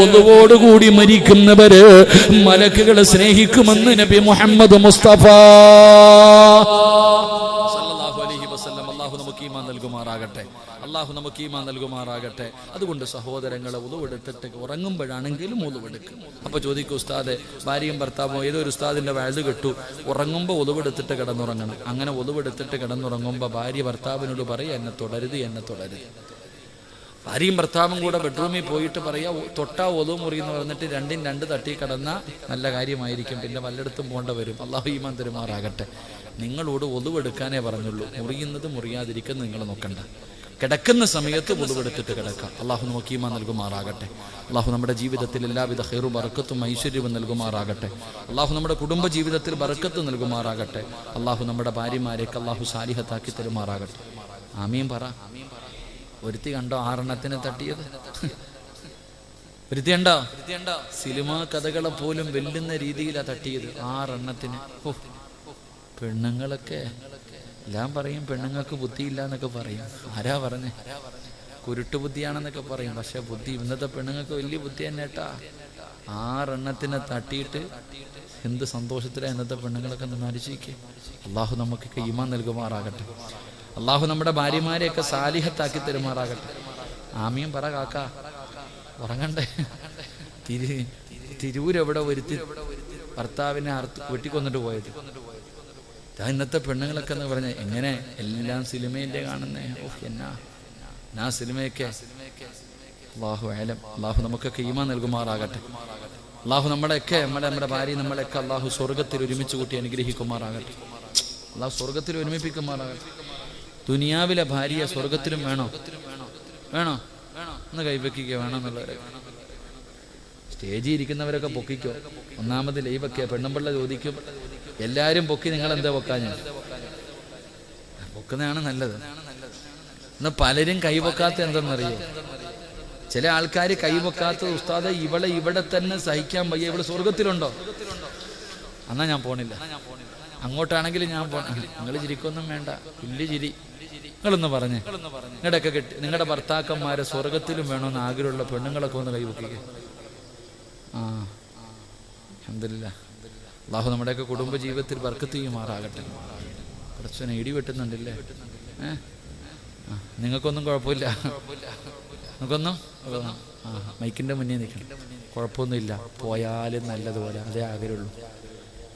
ഒതുവോടുകൂടി മരിക്കുന്നവര് മലക്കുകളെ സ്നേഹിക്കുമെന്ന് നബി മുഹമ്മദ് മുസ്തഫ സല്ലല്ലാഹു അലൈഹി വസല്ലം. അല്ലാഹു നമുക്ക് ഈമാൻ നൽകുമാറാകട്ടെ, അല്ലാഹു നമുക്ക് ഈമാൻ നൽകുമാറാകട്ടെ. അതുകൊണ്ട് സഹോദരങ്ങളെ, ഒതുവെടുത്തിട്ട് ഉറങ്ങുമ്പോഴാണെങ്കിലും ഒതുവെടുക്കും. അപ്പൊ ചോദിക്കും, ഉസ്താദെ, ഭാര്യയും ഭർത്താവും ഏതൊരു ഉസ്താദിന്റെ വയല് കെട്ടു, ഉറങ്ങുമ്പോൾ ഒതുവെടുത്തിട്ട് കിടന്നുറങ്ങണം. അങ്ങനെ ഒതുവെടുത്തിട്ട് കിടന്നുറങ്ങുമ്പോൾ ഭാര്യ ഭർത്താവിനോട് പറയാ, എന്നെ തുടരുത്, എന്നെ തുടരുത്. ഭാര്യയും ഭർത്താവും കൂടെ ബെഡ്റൂമിൽ പോയിട്ട് പറയാ, തൊട്ടാ ഒതു മുറിയെന്ന് പറഞ്ഞിട്ട് രണ്ടും രണ്ട് തട്ടി കിടന്ന നല്ല കാര്യമായിരിക്കും. പിന്നെ വല്ലയിടത്തും പോകേണ്ട വരും. അല്ലാഹു ഈമാൻ തരുമാറാകട്ടെ. നിങ്ങളോട് ഒതുവെടുക്കാനേ പറഞ്ഞുള്ളൂ. മുറിയുന്നത് മുറിയാതിരിക്കുന്നത് നിങ്ങൾ നോക്കണ്ട. കിടക്കുന്ന സമയത്ത് ഒതുവെടുത്തിട്ട് കിടക്കാം. അല്ലാഹു നമുക്ക് ഈമാൻ നൽകുമാറാകട്ടെ. അല്ലാഹു നമ്മുടെ ജീവിതത്തിൽ എല്ലാവിധ ഖൈറും ബറക്കത്തും ഐശ്വര്യവും നൽകുമാറാകട്ടെ. അല്ലാഹു നമ്മുടെ കുടുംബ ജീവിതത്തിൽ ബറക്കത്ത് നൽകുമാറാകട്ടെ. അല്ലാഹു നമ്മുടെ ഭാര്യമാരെയൊക്കെ അല്ലാഹു സാലിഹത്താക്കി തരുമാറാകട്ടെ. ആമീൻ പറ. ഒരുത്തി കണ്ടോ 6 തട്ടിയത്? ഒരുത്തി കണ്ടോ? സിനിമാ കഥകളെ പോലും വെല്ലുന്ന രീതിയിലാണ് തട്ടിയത് 6. പെണ്ണുങ്ങളൊക്കെ എല്ലാം പറയും, പെണ്ണുങ്ങൾക്ക് ബുദ്ധിയില്ല എന്നൊക്കെ പറയും. ആരാ പറഞ്ഞേ? കുരുട്ടു ബുദ്ധിയാണെന്നൊക്കെ പറയും. പക്ഷെ ബുദ്ധി ഇന്നത്തെ പെണ്ണുങ്ങൾക്ക് വലിയ ബുദ്ധി തന്നെ കേട്ടാ. 6 തട്ടിയിട്ട് എന്ത് സന്തോഷത്തിലാണ് ഇന്നത്തെ പെണ്ണുങ്ങളൊക്കെ നടിച്ചിരിക്കുക. അല്ലാഹു നമുക്കൊക്കെ ഈമാൻ നൽകുമാറാകട്ടെ. അല്ലാഹു നമ്മുടെ ഭാര്യമാരെയൊക്കെ സാലിഹത്താക്കി തരുമാറാകട്ടെ. ആമീൻ പറ കാക്ക. ഉറങ്ങണ്ടേ? തിരൂരെവിടെ ഒരുത്തി ഭർത്താവിനെ വെട്ടിക്കൊന്നിട്ട് പോയത്. ഇന്നത്തെ പെണ്ണുങ്ങളൊക്കെ എന്ന് പറഞ്ഞ എങ്ങനെ എല്ലാം സിനിമയിലെ കാണുന്നേ. എന്നാ സിനിമയൊക്കെ. അല്ലാഹു അലം. അല്ലാഹു നമുക്കൊക്കെ ഈമാൻ നൽകുമാറാകട്ടെ. അല്ലാഹു നമ്മളെയൊക്കെ നമ്മുടെ ഭാര്യ നമ്മളെയൊക്കെ അല്ലാഹു സ്വർഗത്തിൽ ഒരുമിച്ച് കൂട്ടി അനുഗ്രഹിക്കുമാറാകട്ടെ. അല്ലാഹു സ്വർഗത്തിൽ ഒരുമിപ്പിക്കുമാറാകട്ടെ. ദുനിയാവിലെ ഭാര്യ സ്വർഗത്തിലും വേണോ? വേണോ? ഒന്ന് കൈവയ്ക്കുക വേണമെന്നുള്ളവരെ. സ്റ്റേജിൽ ഇരിക്കുന്നവരൊക്കെ പൊക്കിക്കോ. ഒന്നാമത് ലൈവൊക്കെ പെണ്ണുമ്പിള്ള ചോദിക്കും, എല്ലാരും പൊക്കി, നിങ്ങൾ എന്താ പൊക്കാഞ്ഞ? പൊക്കുന്നതാണ് നല്ലത്. ഇന്ന് പലരും കൈവക്കാത്ത എന്തെന്നറിയോ? ചില ആൾക്കാർ കൈവക്കാത്ത, ഉസ്താദെ ഇവളെ ഇവിടെ തന്നെ സഹിക്കാൻ വയ്യ, ഇവിടെ സ്വർഗത്തിലുണ്ടോ? എന്നാ ഞാൻ പോണില്ല. അങ്ങോട്ടാണെങ്കിലും ഞാൻ നിങ്ങൾ ചിരിക്കൊന്നും വേണ്ട, വലിയ ചിരി. നിങ്ങളൊന്ന് പറഞ്ഞേ, നിങ്ങളുടെയൊക്കെ കെട്ടി നിങ്ങളുടെ ഭർത്താക്കന്മാരെ സ്വർഗത്തിലും വേണമെന്ന് ആഗ്രഹമുള്ള പെണ്ണുങ്ങളൊക്കെ ഒന്ന് കൈവക്കുക. അൽഹംദുലില്ലാഹ്. അല്ലാഹു നമ്മുടെയൊക്കെ കുടുംബ ജീവിതത്തിൽ ബർക്കത്ത് ചെയ്യുമാറാകട്ടെ. കുറച്ചൊന്ന് ഇടി വെട്ടുന്നുണ്ടല്ലേ? നിങ്ങൾക്കൊന്നും കുഴപ്പമില്ല, നിങ്ങൾക്കൊന്നും മൈക്കിൻ്റെ മുന്നേ നിൽക്കണം, കുഴപ്പമൊന്നുമില്ല. പോയാലും നല്ലതുപോലെ, അതേ ആഗ്രഹമുള്ളൂ.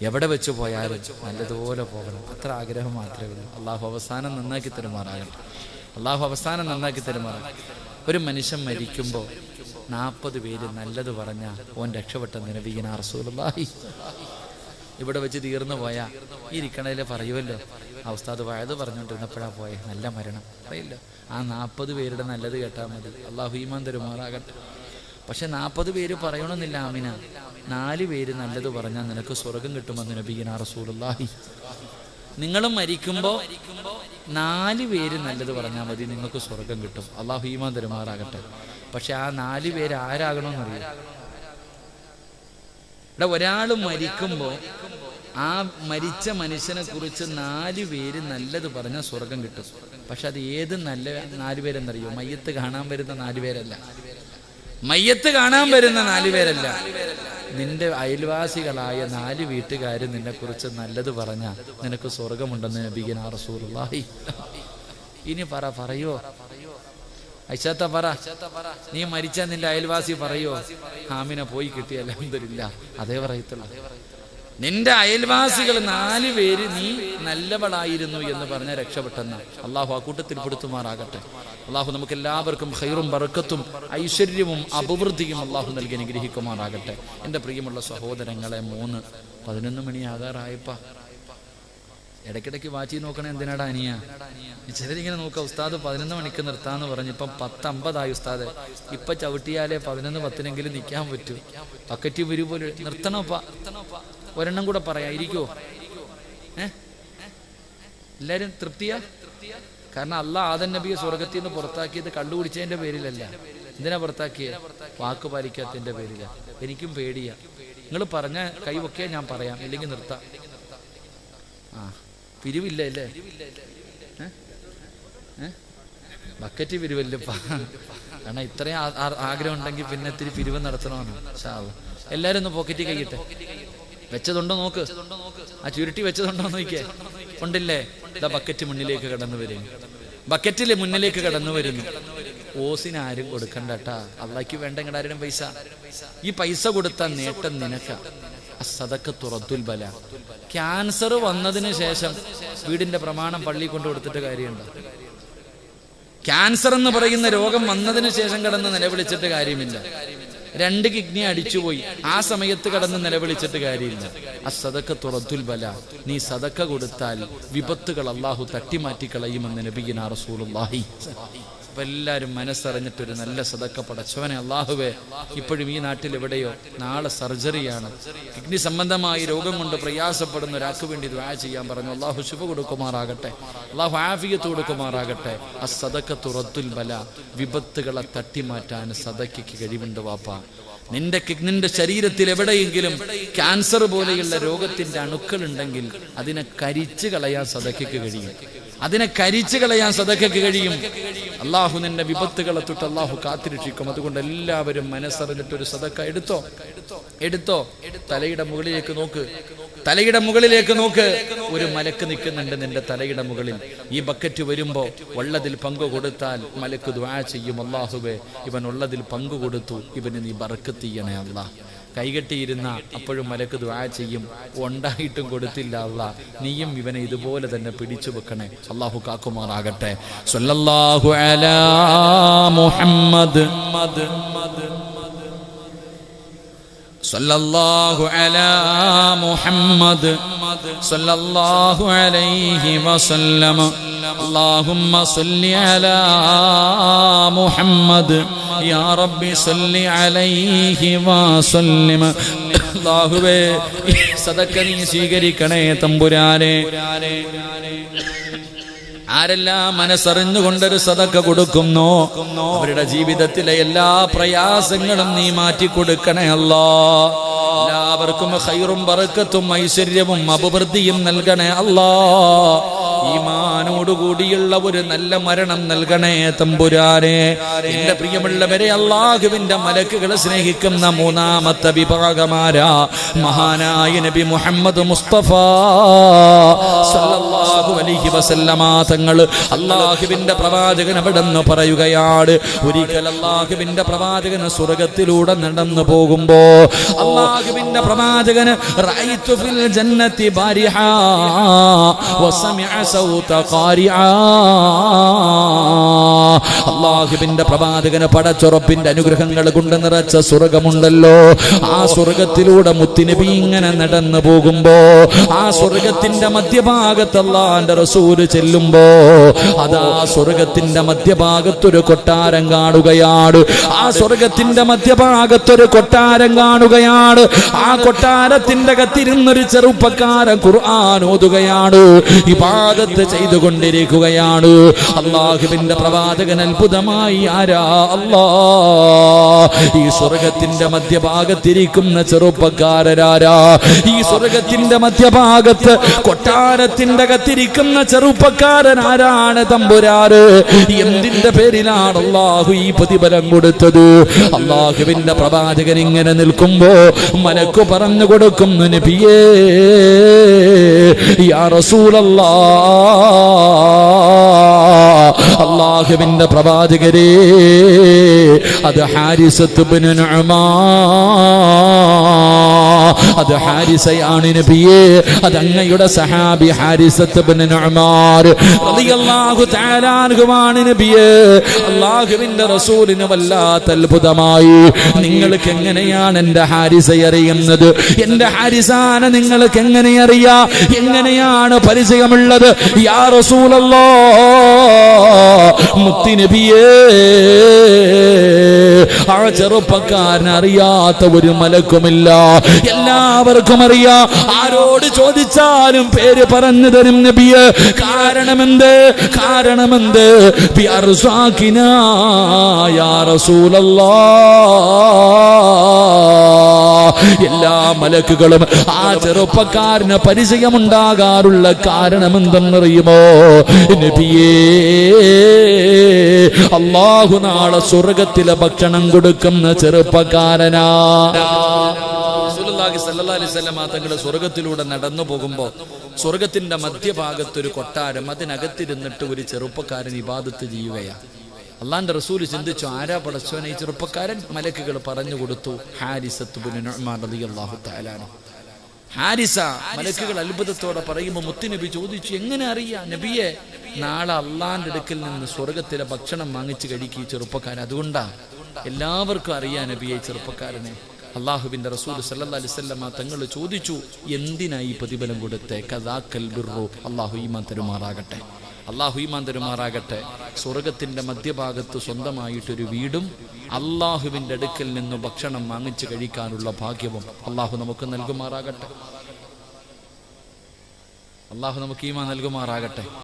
എവിടെ വെച്ച് പോയാലും നല്ലതുപോലെ പോകണം, അത്ര ആഗ്രഹം മാത്രമേ ഉള്ളൂ. അള്ളാഹു അവസാനം നന്നാക്കി തരുമാറാകട്ടെ. അള്ളാഹു അവസാനം നന്നാക്കി തരുമാറാകട്ടെ. ഒരു മനുഷ്യൻ മരിക്കുമ്പോൾ 40 പേര് നല്ലത് പറഞ്ഞാൽ ഓൻ രക്ഷപ്പെട്ട നബിയിന റസൂലുള്ളാഹി. ഇവിടെ വെച്ച് തീർന്നു പോയാൽ ഈ ഇരിക്കണതിൽ പറയുമല്ലോ, ആ ഉസ്താദ് വയത് പറഞ്ഞുകൊണ്ടിരുന്നപ്പോഴാ പോയെ, നല്ല മരണം പറയില്ലോ. ആ 40 പേരുടെ നല്ലത് കേട്ടാൽ മതി, അള്ളാഹു ഈമാൻ തരുമാറാകട്ടെ. പക്ഷെ 40 പേര് പറയണമെന്നില്ല ആമിന. 4 പേര് നല്ലത് പറഞ്ഞാൽ നിനക്ക് സ്വർഗം കിട്ടുമെന്ന് നബിയിന റസൂലുള്ളാഹി. നിങ്ങളും മരിക്കുമ്പോൾ 4 പേര് നല്ലത് പറഞ്ഞാൽ മതി, നിങ്ങൾക്ക് സ്വർഗം കിട്ടും, അള്ളാഹു ഈമാൻ തരുമാറാകട്ടെ. പക്ഷെ ആ 4 പേര് ആരാകണമെന്നറിയാം? ഇവിടെ ഒരാൾ മരിക്കുമ്പോൾ ആ മരിച്ച മനുഷ്യനെ കുറിച്ച് 4 പേര് നല്ലത് പറഞ്ഞാൽ സ്വർഗം കിട്ടും. പക്ഷെ അത് ഏത് നല്ല 4 പേരെന്നറിയോ? മയ്യത്ത് കാണാൻ വരുന്ന 4 പേരല്ല, മയ്യത്ത് കാണാൻ വരുന്ന 4 പേരല്ല, നിന്റെ അയൽവാസികളായ 4 വീട്ടുകാർ നിന്നെ കുറിച്ച് നല്ലത് പറഞ്ഞാൽ നിനക്ക് സ്വർഗമുണ്ടെന്ന് നബിയിന റസൂലുള്ളാഹി. ഇനി പറയോ ഐഷാത്ത, പറ, നീ മരിച്ചാൽ നിന്റെ അയൽവാസി പറയോ ആമിന പോയി കിട്ടിയ അൽഹംദുലില്ലാ? അതേ പറയത്തുള്ളൂ. നിന്റെ അയൽവാസികൾ 4 പേര് നീ നല്ലവളായിരുന്നു എന്ന് പറഞ്ഞ രക്ഷപ്പെട്ടെന്ന അള്ളാഹു ആ കൂട്ടത്തിൽ പെടുത്തുമാറാകട്ടെ. അള്ളാഹു നമുക്ക് എല്ലാവർക്കും ഖൈറും ബറക്കത്തും ഐശ്വര്യവും അഭിവൃദ്ധിയും അള്ളാഹു നൽകി അനുഗ്രഹിക്കുമാറാകട്ടെ. എൻ്റെ പ്രിയമുള്ള സഹോദരങ്ങളെ, 11 മണിയാകാറായപ്പ ഇടയ്ക്കിടയ്ക്ക് വാച്ചി നോക്കണേ. എന്തിനാടാ അനിയ? ചിലരിങ്ങനെ നോക്കാം, ഉസ്താദ് 11 മണിക്ക് നിർത്താന്ന് പറഞ്ഞ് ഇപ്പം 10:50 ഉസ്താദ്. ഇപ്പൊ ചവിട്ടിയാലേ 11:10 നിൽക്കാൻ പറ്റൂ. ബക്കറ്റ് വരൂ പോലെ നിർത്തണോപ്പ. ഒരെണ്ണം കൂടെ പറയാ, ഇരിക്കുവോ? എല്ലാരും തൃപ്തിയാ? കാരണം അള്ളാഹ് ആദം നബിയെ സ്വർഗത്തിൽ നിന്ന് പുറത്താക്കിയത് കണ്ടുപിടിച്ചതിന്റെ പേരിലല്ല. എന്തിനാ പുറത്താക്കിയത്? വാക്ക് പാലിക്കാത്തതിന്റെ പേരില. എനിക്കും പേടിയാ. നിങ്ങൾ പറഞ്ഞ കൈവൊക്കെ ഞാൻ പറയാം, ഇല്ലെങ്കിൽ നിർത്താം. പിരിവില്ല അല്ലേ? ബക്കറ്റ് പിരിവല്ലപ്പാ. കാരണം ഇത്രയും ആഗ്രഹം ഉണ്ടെങ്കിൽ പിന്നെ ഇത്തിരി പിരിവ് നടത്തണമെന്ന്. എല്ലാരും ഒന്ന് പോക്കറ്റിൽ കൈയിട്ടെ. വെച്ചതുണ്ടോ നോക്ക്, ആ ചുരുട്ടി വെച്ചതുണ്ടോ നോക്കിയേ. ഉണ്ടില്ലേ? ഇതാ ബക്കറ്റ് മുന്നിലേക്ക് കടന്നു വരും, ബക്കറ്റില് മുന്നിലേക്ക് കടന്നു വരുന്നു. ഓസിന് ആരും കൊടുക്കണ്ടട്ടാ, അള്ളാഹ്ക്ക് വേണ്ടെങ്കിൽ ആരും പൈസ. ഈ പൈസ കൊടുത്ത നേട്ടം നിനക്ക. സദഖത്തു റദ്ദുൽ ബലാ. ക്യാൻസർ വന്നതിന് ശേഷം വീടിന്റെ പ്രമാണം പള്ളി കൊണ്ട് കൊടുത്തിട്ട് കാര്യമുണ്ടോ? ക്യാൻസർ എന്ന് പറയുന്ന രോഗം വന്നതിന് ശേഷം കടന്ന് നിലവിളിച്ചിട്ട് കാര്യമില്ല. 2 കിഡ്നി അടിച്ചുപോയി, ആ സമയത്ത് കടന്ന് നിലവിളിച്ചിട്ട് കാര്യമില്ല. അസ്സദഖത്തു റദ്ദുൽ ബലാ. നീ സദഖ കൊടുത്താൽ വിപത്തുകൾ അള്ളാഹു തട്ടിമാറ്റി കളയുമെന്ന് നബിയിന റസൂലുള്ളാഹി. അപ്പൊ എല്ലാവരും മനസ്സറിഞ്ഞിട്ടൊരു നല്ല സദഖ പടച്ചവനെ അള്ളാഹുവേ, ഇപ്പോഴും ഈ നാട്ടിൽ എവിടെയോ നാളെ സർജറിയാണ്, കിഡ്നി സംബന്ധമായി രോഗം കൊണ്ട് പ്രയാസപ്പെടുന്ന ഒരാൾക്ക് വേണ്ടി ദുആ ചെയ്യാൻ പറഞ്ഞു. അള്ളാഹു ശുഭ കൊടുക്കുമാറാകട്ടെ, അള്ളാഹു ആഫിയത്ത് കൊടുക്കുമാറാകട്ടെ. അസ്സദഖത്തു റദ്ദുൽ ബലാ. വിപത്തുകളെ തട്ടിമാറ്റാൻ സദഖയ്ക്ക് കഴിവുണ്ട് വാപ്പാ. നിന്റെ ശരീരത്തിൽ എവിടെയെങ്കിലും ക്യാൻസർ പോലെയുള്ള രോഗത്തിന്റെ അണുക്കൾ ഉണ്ടെങ്കിൽ അതിനെ കരിച്ചു കളയാൻ സദഖയ്ക്ക് കഴിയും, അതിനെ കരിച്ചു കളയാൻ സദഖയ്ക്ക് കഴിയും. അള്ളാഹു നിന്റെ വിപത്തുകളെ തൊട്ട് അള്ളാഹു കാത്തിരക്ഷിക്കും. അതുകൊണ്ട് എല്ലാവരും മനസ്സറിഞ്ഞിട്ടൊരു സദഖ എടുത്തോ. തലയുടെ മുകളിലേക്ക് നോക്ക്, തലയുടെ മുകളിലേക്ക് നോക്ക്. ഒരു മലക്ക് നിൽക്കുന്നുണ്ട് നിന്റെ തലയുടെ മുകളിൽ. ഈ ബക്കറ്റ് വരുമ്പോ ഉള്ളതിൽ പങ്കു കൊടുത്താൽ മലക്ക് ദുആ ചെയ്യും, അല്ലാഹുവേ ഇവൻ ഉള്ളതിൽ പങ്കു കൊടുത്തു, ഇവന് നീ ബറക്കത്ത് ചെയ്യണേ അല്ലാഹ്. കൈകെട്ടിയിരുന്ന അപ്പോഴും മലക്ക് ദുആ ചെയ്യും, ഉണ്ടായിട്ടും കൊടുത്തില്ല അല്ലാഹ്, നീയും ഇവനെ ഇതുപോലെ തന്നെ പിടിച്ചു വെക്കണേ. അല്ലാഹു കാക്കുമാറാകട്ടെ. സ്വല്ലല്ലാഹു അലാ മുഹമ്മദ് സല്ലല്ലാഹു അലാ മുഹമ്മദ് സല്ലല്ലാഹു അലൈഹി വസല്ലം. അല്ലാഹുമ്മ സല്ലി അലാ മുഹമ്മദ് യാ റബ്ബി സല്ലി അലൈഹി വസല്ലം. അല്ലാഹുവേ സദഖ നീ സ്വീകരിക്കണേ തമ്പുരാനെ. ആരെല്ലാം മനസ്സറിഞ്ഞുകൊണ്ടൊരു സദഖ കൊടുക്കുന്നു അവരുടെ ജീവിതത്തിലെ എല്ലാ പ്രയാസങ്ങളും നീ മാറ്റിക്കൊടുക്കണേ അല്ലാഹ്. എല്ലാവർക്കും ഖൈറും ബറക്കത്തും ഐശ്വര്യവും അഭിവൃദ്ധിയും നൽകണേ അല്ലാഹ്. ഈമാനോടുകൂടിയുള്ള ഒരു നല്ല മരണം നൽകണേ തമ്പുരാനെ. എന്റെ പ്രിയമുള്ളവരെ, അല്ലാഹുവിന്റെ മലക്കുകളെ സ്നേഹിക്കുന്ന മൂന്നാമത്തെ വിഭാഗമാരാ മഹാനായ നബി മുഹമ്മദ് മുസ്തഫ സല്ലല്ലാഹു അലൈഹി വസല്ലമ തങ്ങൾ. അല്ലാഹുവിന്റെ പ്രവാചകൻ അവിടെന്ന് പറയുകയാണ്, ഒരിക്കൽ അല്ലാഹുവിന്റെ പ്രവാചകൻ സ്വർഗ്ഗത്തിലൂടെ നടന്നു പോകുമ്പോ അല്ലാഹുവിന്റെ പ്രവാചകൻ റഅയ്തു ഫിൽ ജന്നതി ബാരിഹാ വസമിഅ സൗത ഖാരിആ. അല്ലാഹുവിന്റെ പ്രവാചകന് പടച്ചുറപ്പിന്റെ അനുഗ്രഹങ്ങൾ കൊണ്ട് നിറച്ച സ്വർഗ്ഗമുണ്ടല്ലോ. ആ സ്വർഗ്ഗത്തിലൂടെ മുത്തുനബി ഇങ്ങനെ നടന്നു പോകുമ്പോ ആ സ്വർഗ്ഗത്തിന്റെ മധ്യഭാഗത്ത് അല്ലാഹുവിന്റെ റസൂൽ ചെല്ലുമ്പോ അതാ സ്വർഗ്ഗത്തിന്റെ മധ്യഭാഗത്തൊരു കൊട്ടാരം കാണുകയാണ്. ആ സ്വർഗ്ഗത്തിന്റെ മധ്യഭാഗത്തൊരു കൊട്ടാരം കാണുകയാണ്. ആ കൊട്ടാരത്തിന്റെ അകത്തിരുന്നൊരു ചെറുപ്പക്കാരൻ ഖുർആൻ ഓതുകയാണ്, ഇബാദത്ത് ചെയ്തുകൊണ്ടിരിക്കുകയാണ്. അല്ലാഹുവിന്റെ പ്രവാചകൻ അത്ഭുതമായി, ആരാ അല്ലാഹ്, ഈ സ്വർഗ്ഗത്തിന്റെ മധ്യഭാഗത്തിരിക്കുന്ന ചെറുപ്പക്കാരനാരാ? ഈ സ്വർഗ്ഗത്തിന്റെ മധ്യഭാഗത്ത് കൊട്ടാരത്തിന്റെ അകത്തിരിക്കുന്ന ചെറുപ്പക്കാരൻ ആരാണ് തമ്പുരാന്? എന്തിന്റെ പേരിലാണ് അല്ലാഹു ഈ പ്രതിഫലം കൊടുത്തത്? അല്ലാഹുവിന്റെ പ്രവാചകൻ ഇങ്ങനെ നിൽക്കുമ്പോ മലക്ക് പറഞ്ഞു കൊടുക്കുന്നു, നബിയേ യാ റസൂലല്ലാഹ്, അല്ലാഹുവിന്റെ പ്രവാചകരേ, അത് ഹാരിസത്ത് ഇബ്നു നുഅ്മാൻ, അത് ഹാരിസയാണ് നബിയേ, അത് അങ്ങയുടെ സഹാബി ഹാരിസത്ത് ഇബ്നു നുഅ്മാൻ റളിയല്ലാഹു തആല അൻഹുവാണ് നബിയേ. അല്ലാഹുവിന്റെ റസൂലിന് വല്ലാത്ത അത്ഭുതമായി. നിങ്ങൾക്ക് എങ്ങനെയാണ് എന്റെ ഹാരിസയെ അറിയുന്നത്? എന്റെ ഹാരിസാനെ നിങ്ങൾക്ക് എങ്ങനെ അറിയാ? എങ്ങനെയാണ് പരിചയമുള്ളത്? യാ റസൂലല്ലാഹ്, മുത്തി നബിയേ, ആ ചെറുപ്പക്കാരൻ അറിയാത്ത ഒരു മലക്കുമില്ല, എല്ലാവർക്കും അറിയാം. ആരോട് ചോദിച്ചാലും പേര് പറഞ്ഞു തരും നബിയെ. കാരണമെന്ത്? കാരണമെന്ത്? ബിഅർസാഖിനാ യാ റസൂലല്ലാഹ്. എല്ലാ മലക്കുകളും ആ ചെറുപ്പക്കാരന് പരിചയമുണ്ടാകാറുള്ള കാരണമെന്തെന്നറിയുമോ നബിയേ? അല്ലാഹു നാളെ സ്വർഗ്ഗത്തിലെ ഭക്ഷണം കൊടുക്കുന്ന ചെറുപ്പക്കാരനാ. റസൂലുള്ളാഹി സ്വല്ലല്ലാഹു അലൈഹി വസല്ലം തങ്ങളുടെ സ്വർഗ്ഗത്തിലൂടെ നടന്നു പോകുമ്പോൾ സ്വർഗ്ഗത്തിന്റെ മധ്യഭാഗത്തൊരു കൊട്ടാരം, അതിനകത്തിരുന്നിട്ട് ഒരു ചെറുപ്പക്കാരൻ ഇബാദത്ത് ചെയ്യുകയാണ്. അള്ളാന്റെ റസൂൽ ചിന്തിച്ചു, ആരാ പടച്ചോനെ ഈ ചെറുപ്പക്കാരൻ? മലക്കുകൾ പറഞ്ഞു കൊടുത്തു, ഹാരിസത്ത് ഇബ്നു നുഅ്മാൻ റളിയല്ലാഹു തആല അൻഹു. ഹാരിസ. മലക്കുകൾ അത്ഭുതത്തോടെ പറയുമ്പോൾ മുത്തുനബി ചോദിച്ചു, എങ്ങനെ അറിയാം നബിയെ? നാളെ അള്ളാന്റെ അടുക്കൽ നിന്ന് സ്വർഗ്ഗത്തിലെ ഭക്ഷണം വാങ്ങിച്ച് കഴിക്കും ഈ ചെറുപ്പക്കാരൻ. അതുകൊണ്ടാ എല്ലാവർക്കും അറിയാം നബിയെ ചെറുപ്പക്കാരനെ. അള്ളാഹുവിന്റെ റസൂൽ സല്ലല്ലാഹു അലൈഹി വസല്ലം തങ്ങൾ ചോദിച്ചു, എന്തിനായി പ്രതിഫലം കൊടുത്തേ? കദാക്കൽ ബിർറു. അള്ളാഹു ഈമാൻ തരുമാറാകട്ടെ, അള്ളാഹു ഈമാൻ തരുമാറാകട്ടെ. സ്വർഗ്ഗത്തിന്റെ മധ്യഭാഗത്ത് സ്വന്തമായിട്ടൊരു വീടും അള്ളാഹുവിന്റെ അടുക്കൽ നിന്ന് ഭക്ഷണം വാങ്ങിച്ച് കഴിക്കാനുള്ള ഭാഗ്യവും അള്ളാഹു നമുക്ക് നൽകുമാറാകട്ടെ. അള്ളാഹു നമുക്ക് ഈമാൻ നൽകുമാറാകട്ടെ.